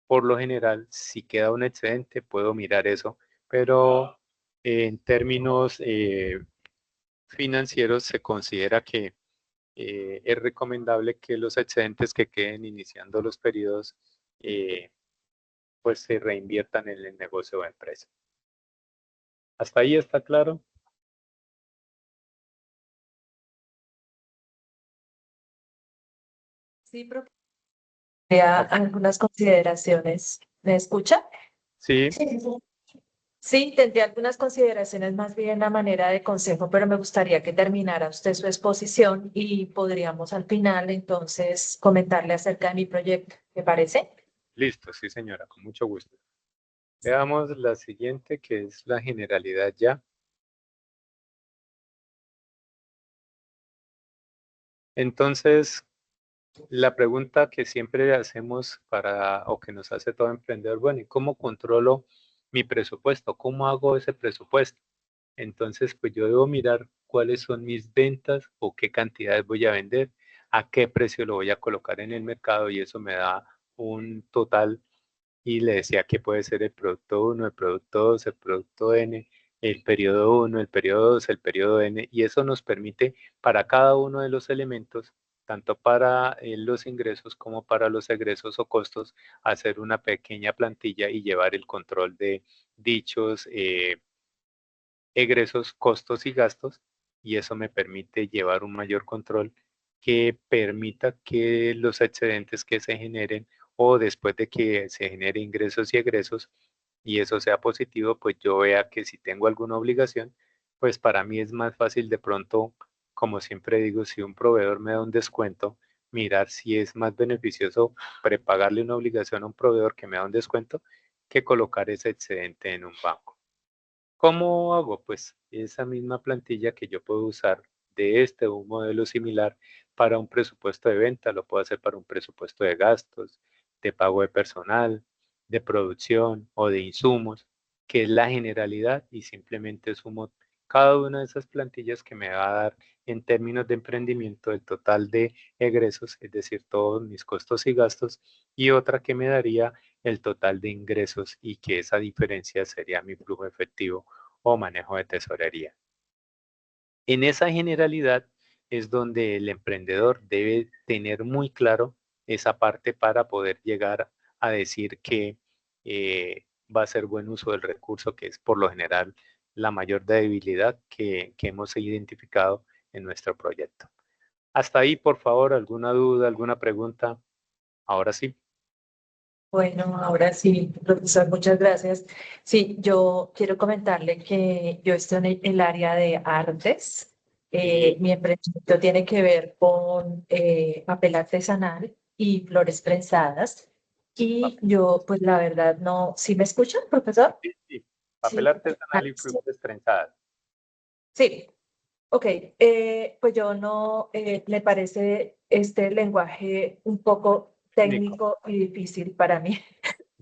por lo general, si queda un excedente, puedo mirar eso, pero en términos financieros se considera que es recomendable que los excedentes que queden iniciando los periodos pues se reinviertan en el negocio o empresa. ¿Hasta ahí está claro? Sí, profe. Algunas consideraciones. ¿Me escucha? Sí, Sí, tendría algunas consideraciones más bien a manera de consejo, pero me gustaría que terminara usted su exposición y podríamos al final entonces comentarle acerca de mi proyecto. ¿Me parece? listo, sí señora, con mucho gusto. Veamos la siguiente, que es la generalidad ya. Entonces, la pregunta que siempre hacemos o que nos hace todo emprendedor, bueno, ¿y cómo controlo mi presupuesto? ¿Cómo hago ese presupuesto? Entonces, pues yo debo mirar cuáles son mis ventas o qué cantidades voy a vender, a qué precio lo voy a colocar en el mercado y eso me da un total y le decía que puede ser el producto 1, el producto 2, el producto N, el periodo 1, el periodo 2, el periodo N, y eso nos permite para cada uno de los elementos, tanto para los ingresos como para los egresos o costos, hacer una pequeña plantilla y llevar el control de dichos egresos, costos y gastos, y eso me permite llevar un mayor control que permita que los excedentes que se generen o después de que se genere ingresos y egresos y eso sea positivo, pues yo vea que si tengo alguna obligación, pues para mí es más fácil de pronto, como siempre digo, si un proveedor me da un descuento, mirar si es más beneficioso prepagarle una obligación a un proveedor que me da un descuento que colocar ese excedente en un banco. ¿Cómo hago? Pues esa misma plantilla que yo puedo usar de este o un modelo similar para un presupuesto de venta, lo puedo hacer para un presupuesto de gastos, de pago de personal, de producción o de insumos, que es la generalidad y simplemente sumo cada una de esas plantillas que me va a dar en términos de emprendimiento el total de egresos, es decir, todos mis costos y gastos, y otra que me daría el total de ingresos y que esa diferencia sería mi flujo efectivo o manejo de tesorería. En esa generalidad es donde el emprendedor debe tener muy claro esa parte para poder llegar a decir que va a ser buen uso del recurso, que es por lo general la mayor debilidad que hemos identificado en nuestro proyecto. Hasta ahí, por favor, alguna duda, alguna pregunta. Ahora sí. Bueno, ahora sí, profesor, muchas gracias. Sí, yo quiero comentarle que yo estoy en el área de artes. Mi emprendimiento tiene que ver con papel artesanal y flores prensadas. Y yo, pues la verdad, no. ¿Sí me escuchan, profesor? Sí, sí. Papel Sí. Ah, artesanal y sí. flores prensadas. Sí. Ok, pues yo no, me parece este lenguaje un poco Técnico. técnico y difícil para mí.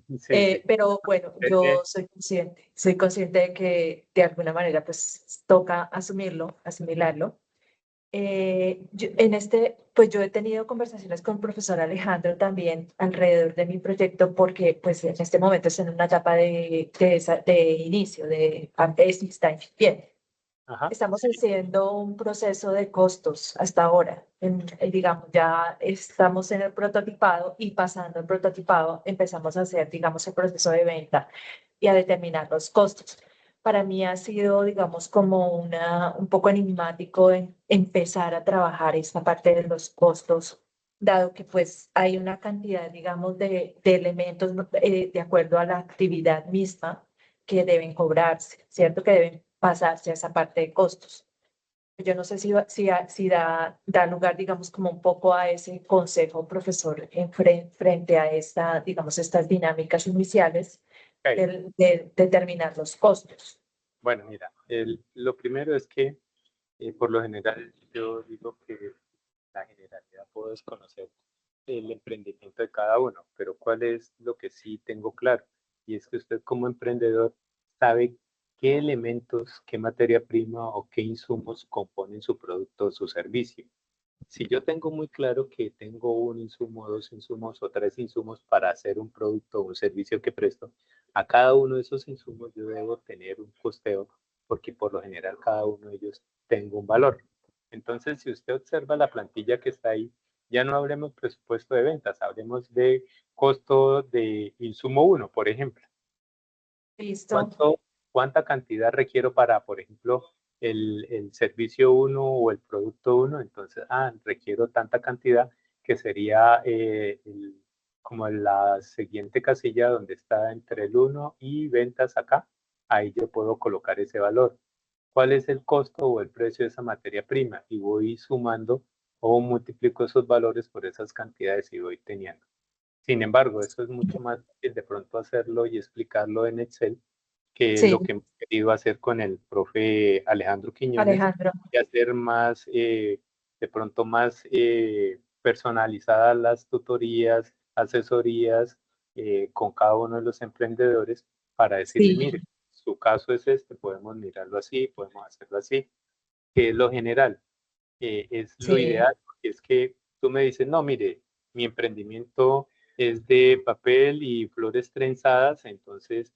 Sí, sí. Pero bueno, yo soy consciente de que de alguna manera pues toca asumirlo, asimilarlo. Pues yo he tenido conversaciones con el profesor Alejandro también alrededor de mi proyecto porque pues en este momento estoy en una etapa de inicio, está bien. Ajá. Estamos haciendo un proceso de costos hasta ahora. Digamos, ya estamos en el prototipado y pasando el prototipado empezamos a hacer, digamos, el proceso de venta y a determinar los costos. Para mí ha sido, digamos, como un poco enigmático empezar a trabajar esta parte de los costos, dado que pues hay una cantidad, digamos, de elementos de acuerdo a la actividad misma que deben cobrarse, ¿cierto? Que deben pasarse a esa parte de costos. Yo no sé si da lugar, digamos, como un poco a ese consejo, profesor, frente a digamos, estas dinámicas iniciales Ok. de determinar los costos. Bueno, mira, lo primero es que por lo general yo digo que la generalidad puedo desconocer el emprendimiento de cada uno, pero ¿cuál es lo que sí tengo claro? Y es que usted como emprendedor sabe qué elementos, qué materia prima o qué insumos componen su producto o su servicio. Si yo tengo muy claro que tengo un insumo, dos insumos o tres insumos para hacer un producto o un servicio que presto, a cada uno de esos insumos yo debo tener un costeo porque por lo general cada uno de ellos tengo un valor. Entonces, si usted observa la plantilla que está ahí, ya no hablemos presupuesto de ventas, hablemos de costo de insumo uno, por ejemplo. ¿Listo? ¿Cuánta cantidad requiero para, por ejemplo, el servicio uno o el producto uno? Entonces, requiero tanta cantidad que sería como la siguiente casilla donde está entre el uno y ventas acá. Ahí yo puedo colocar ese valor. ¿Cuál es el costo o el precio de esa materia prima? Y voy sumando o multiplico esos valores por esas cantidades y voy teniendo. Sin embargo, eso es mucho más fácil de pronto hacerlo y explicarlo en Excel, que es Sí, lo que hemos querido hacer con el profe Alejandro Quiñones, Alejandro. y hacer más, de pronto más personalizadas las tutorías, asesorías con cada uno de los emprendedores para decirle, Sí, mire, su caso es este, podemos mirarlo así, podemos hacerlo así, que es lo general, es lo sí. ideal, porque es que tú me dices, no, mire, mi emprendimiento es de papel y flores trenzadas, entonces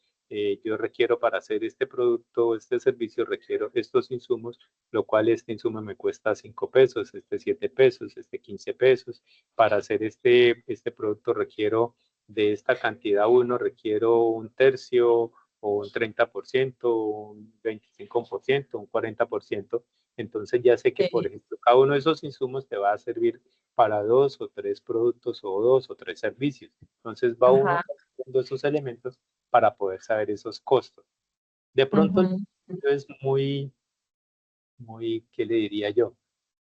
yo requiero para hacer este producto, este servicio, requiero estos insumos, lo cual este insumo me cuesta 5 pesos, este 7 pesos, este 15 pesos. Para hacer este producto requiero de esta cantidad uno, requiero un tercio o un 30%, un 25%, un 40%. Entonces ya sé que, por Sí. ejemplo, cada uno de esos insumos te va a servir para dos o tres productos o dos o tres servicios. Entonces va uno Ajá. calculando esos elementos para poder saber esos costos. De pronto el Ujú. proyecto es ¿qué le diría yo?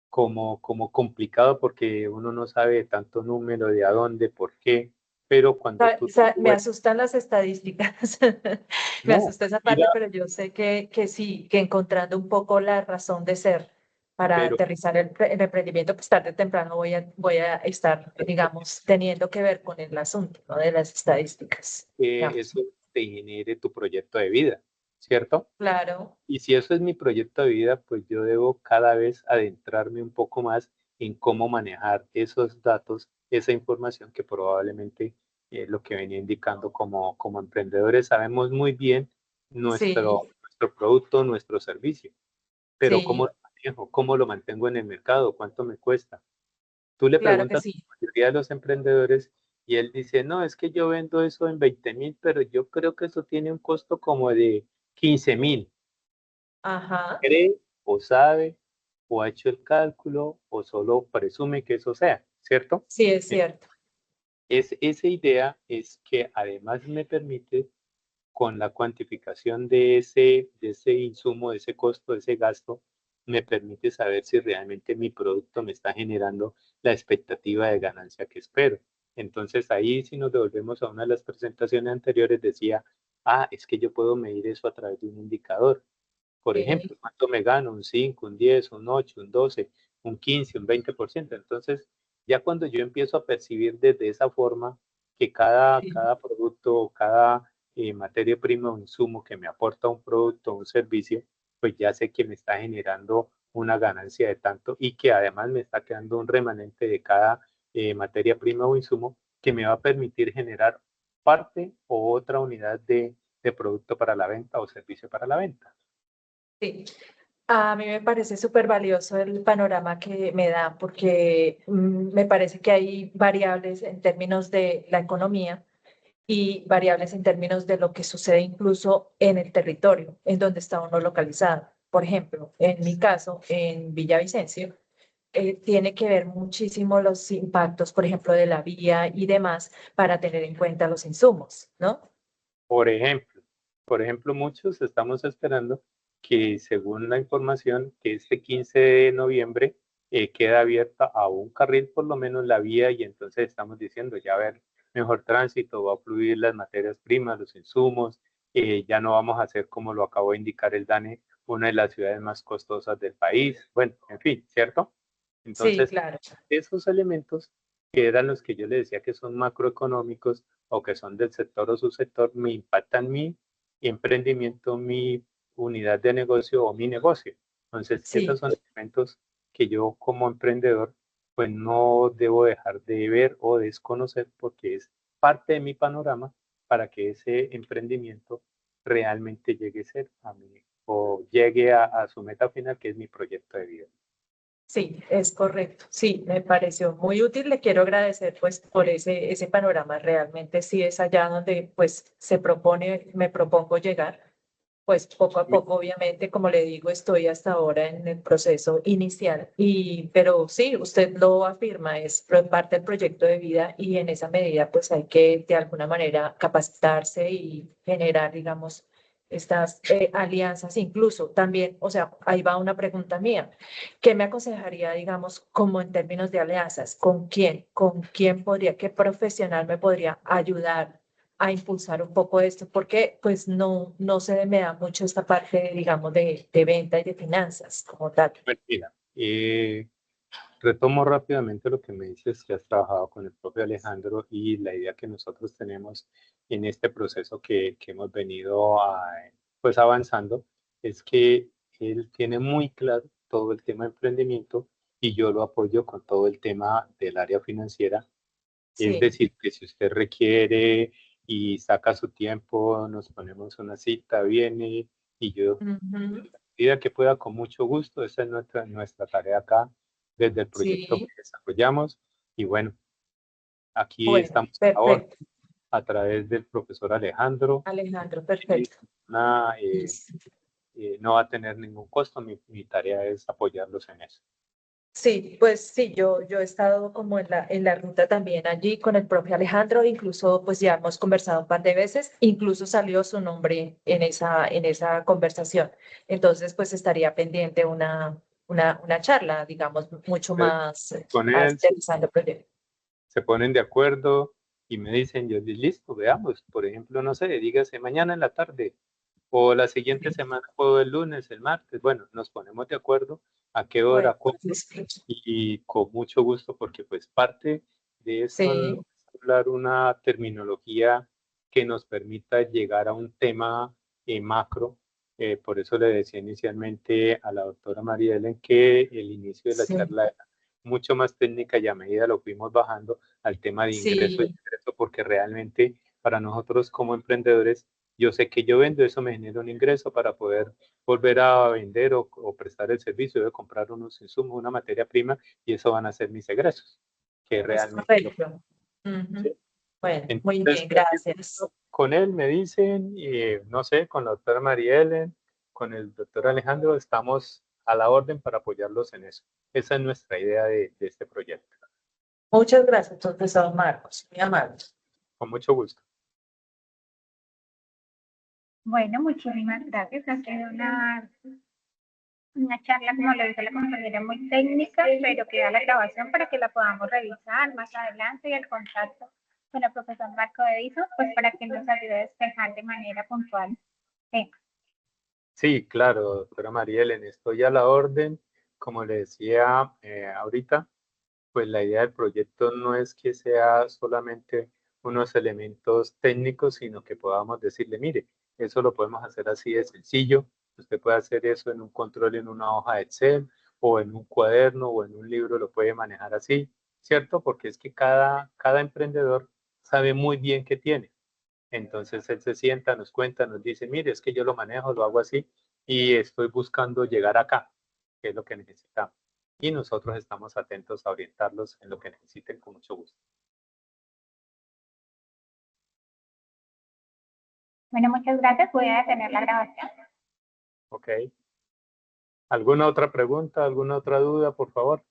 Como complicado porque uno no sabe de tanto número, de a dónde, por qué. pero cuando tú... Me asustan las estadísticas, me No, asusta esa mira, parte, pero yo sé que sí, que encontrando un poco la razón de ser para pero aterrizar el emprendimiento, pues tarde o temprano voy a estar, digamos, teniendo que ver con el asunto, ¿no? De las estadísticas, digamos. eso te genere tu proyecto de vida, ¿cierto? Claro, Y si eso es mi proyecto de vida, pues yo debo cada vez adentrarme un poco más en cómo manejar esos datos, esa información que probablemente lo que venía indicando como emprendedores sabemos muy bien sí, nuestro producto, nuestro servicio, pero ¿cómo sí, lo manejo? ¿Cómo lo mantengo en el mercado? ¿Cuánto me cuesta? Tú le claro que preguntas a sí. la mayoría de los emprendedores y él dice, no, es que yo vendo eso en 20.000, pero yo creo que eso tiene un costo como de 15.000. Ajá, Cree o sabe o ha hecho el cálculo o solo presume que eso sea, ¿cierto? sí, es cierto. Esa idea es que además me permite con la cuantificación de ese insumo, de ese costo, de ese gasto, me permite saber si realmente mi producto me está generando la expectativa de ganancia que espero. Entonces ahí si nos devolvemos a una de las presentaciones anteriores decía, es que yo puedo medir eso a través de un indicador. Por ejemplo, ¿cuánto me gano? Un 5, un 10, un 8, un 12, un 15, un 20%. Entonces, ya cuando yo empiezo a percibir desde esa forma que Sí, cada producto o cada materia prima o insumo que me aporta un producto o un servicio, pues ya sé que me está generando una ganancia de tanto y que además me está quedando un remanente de cada materia prima o insumo que me va a permitir generar parte o otra unidad de producto para la venta o servicio para la venta. sí. A mí me parece súper valioso el panorama que me da porque me parece que hay variables en términos de la economía y variables en términos de lo que sucede incluso en el territorio en donde está uno localizado. Por ejemplo, en mi caso, en Villavicencio, tiene que ver muchísimo los impactos, por ejemplo, de la vía y demás para tener en cuenta los insumos, ¿no? Por ejemplo, muchos estamos esperando que, según la información, que este 15 de noviembre queda abierta a un carril por lo menos la vía y entonces estamos diciendo ya va a haber mejor tránsito, va a fluir las materias primas, los insumos, ya no vamos a hacer como lo acabo de indicar el DANE, una de las ciudades más costosas del país. Bueno, en fin, ¿cierto? Sí, Entonces, claro. esos elementos que eran los que yo le decía que son macroeconómicos o que son del sector o subsector, me impactan mi emprendimiento, mi unidad de negocio o mi negocio. Entonces, esos Sí. son elementos que yo como emprendedor pues no debo dejar de ver o desconocer porque es parte de mi panorama para que ese emprendimiento realmente llegue a ser a mí o llegue a su meta final que es mi proyecto de vida. Sí, es correcto. Sí, me pareció muy útil. Le quiero agradecer pues por ese panorama. Realmente sí es allá donde pues me propongo llegar. Pues poco a poco, obviamente, como le digo, estoy hasta ahora en el proceso inicial pero sí, usted lo afirma, es parte del proyecto de vida y en esa medida pues hay que de alguna manera capacitarse y generar, digamos, estas alianzas incluso también, o sea, ahí va una pregunta mía. ¿Qué me aconsejaría, digamos, como en términos de alianzas? ¿Con quién? ¿Con quién podría, qué profesional me podría ayudar a impulsar un poco esto? Porque pues no se me da mucho esta parte, digamos, de venta y de finanzas como tal. Pues mira, retomo rápidamente lo que me dices, que has trabajado con el propio Alejandro y la idea que nosotros tenemos en este proceso que hemos venido pues avanzando, es que él tiene muy claro todo el tema de emprendimiento y yo lo apoyo con todo el tema del área financiera. Es Sí. decir, que si usted requiere y saca su tiempo, nos ponemos una cita, viene y yo Ujú. medida que pueda, con mucho gusto. Esa es nuestra tarea acá desde el proyecto Sí. que desarrollamos. Y bueno, aquí Bueno, estamos ahora perfecto. a través del profesor Alejandro. Alejandro, Y perfecto. Listo. no va a tener ningún costo. Mi tarea es apoyarlos en eso. Sí, pues sí, yo he estado como en la ruta también allí con el propio Alejandro, incluso pues ya hemos conversado un par de veces, incluso salió su nombre en esa conversación. Entonces, pues estaría pendiente una charla, digamos, mucho Entonces, más con él aterrizando el proyecto. se ponen de acuerdo y me dicen, yo listo, veamos, por ejemplo, no sé, dígase mañana en la tarde o la siguiente semana o el lunes, el martes. Bueno, nos ponemos de acuerdo a qué Bueno, hora, cuándo, y con mucho gusto, porque pues parte de esto no sí, es hablar una terminología que nos permita llegar a un tema macro. Por eso le decía inicialmente a la doctora María Ellen que el inicio de la sí, charla era mucho más técnica y a medida lo fuimos bajando al tema de ingreso y sí, egreso, porque realmente para nosotros como emprendedores, yo sé que yo vendo, eso me genera un ingreso para poder volver a vender o prestar el servicio, de comprar unos insumos, una materia prima, y eso van a ser mis egresos, que es realmente lo correcto. Ujú. ¿sí? Bueno, muy Entonces, bien, gracias. con él me dicen, no sé, con la doctora María Ellen, con el doctor Alejandro, estamos a la orden para apoyarlos en eso. Esa es nuestra idea de este proyecto. Muchas gracias, profesor Marcos, muy amable. Con mucho gusto. Bueno, muchísimas gracias. Ha sido una charla, como lo dice la compañera, muy técnica, pero queda la grabación para que la podamos revisar más adelante y el contacto con el profesor Marco Edison, pues para que nos ayude a despejar de manera puntual. Sí, claro, doctora María Ellen, estoy a la orden. Como le decía ahorita, pues la idea del proyecto no es que sea solamente unos elementos técnicos, sino que podamos decirle, mire, eso lo podemos hacer así de sencillo. Usted puede hacer eso en un control, en una hoja de Excel, o en un cuaderno, o en un libro, lo puede manejar así, ¿cierto? Porque es que cada emprendedor sabe muy bien qué tiene. Entonces él se sienta, nos cuenta, nos dice, mire, es que yo lo manejo, lo hago así, y estoy buscando llegar acá, que es lo que necesitamos. Y nosotros estamos atentos a orientarlos en lo que necesiten con mucho gusto. Bueno, muchas gracias. Voy a detener la grabación. ¿Ok? ¿Alguna otra pregunta, alguna otra duda, por favor?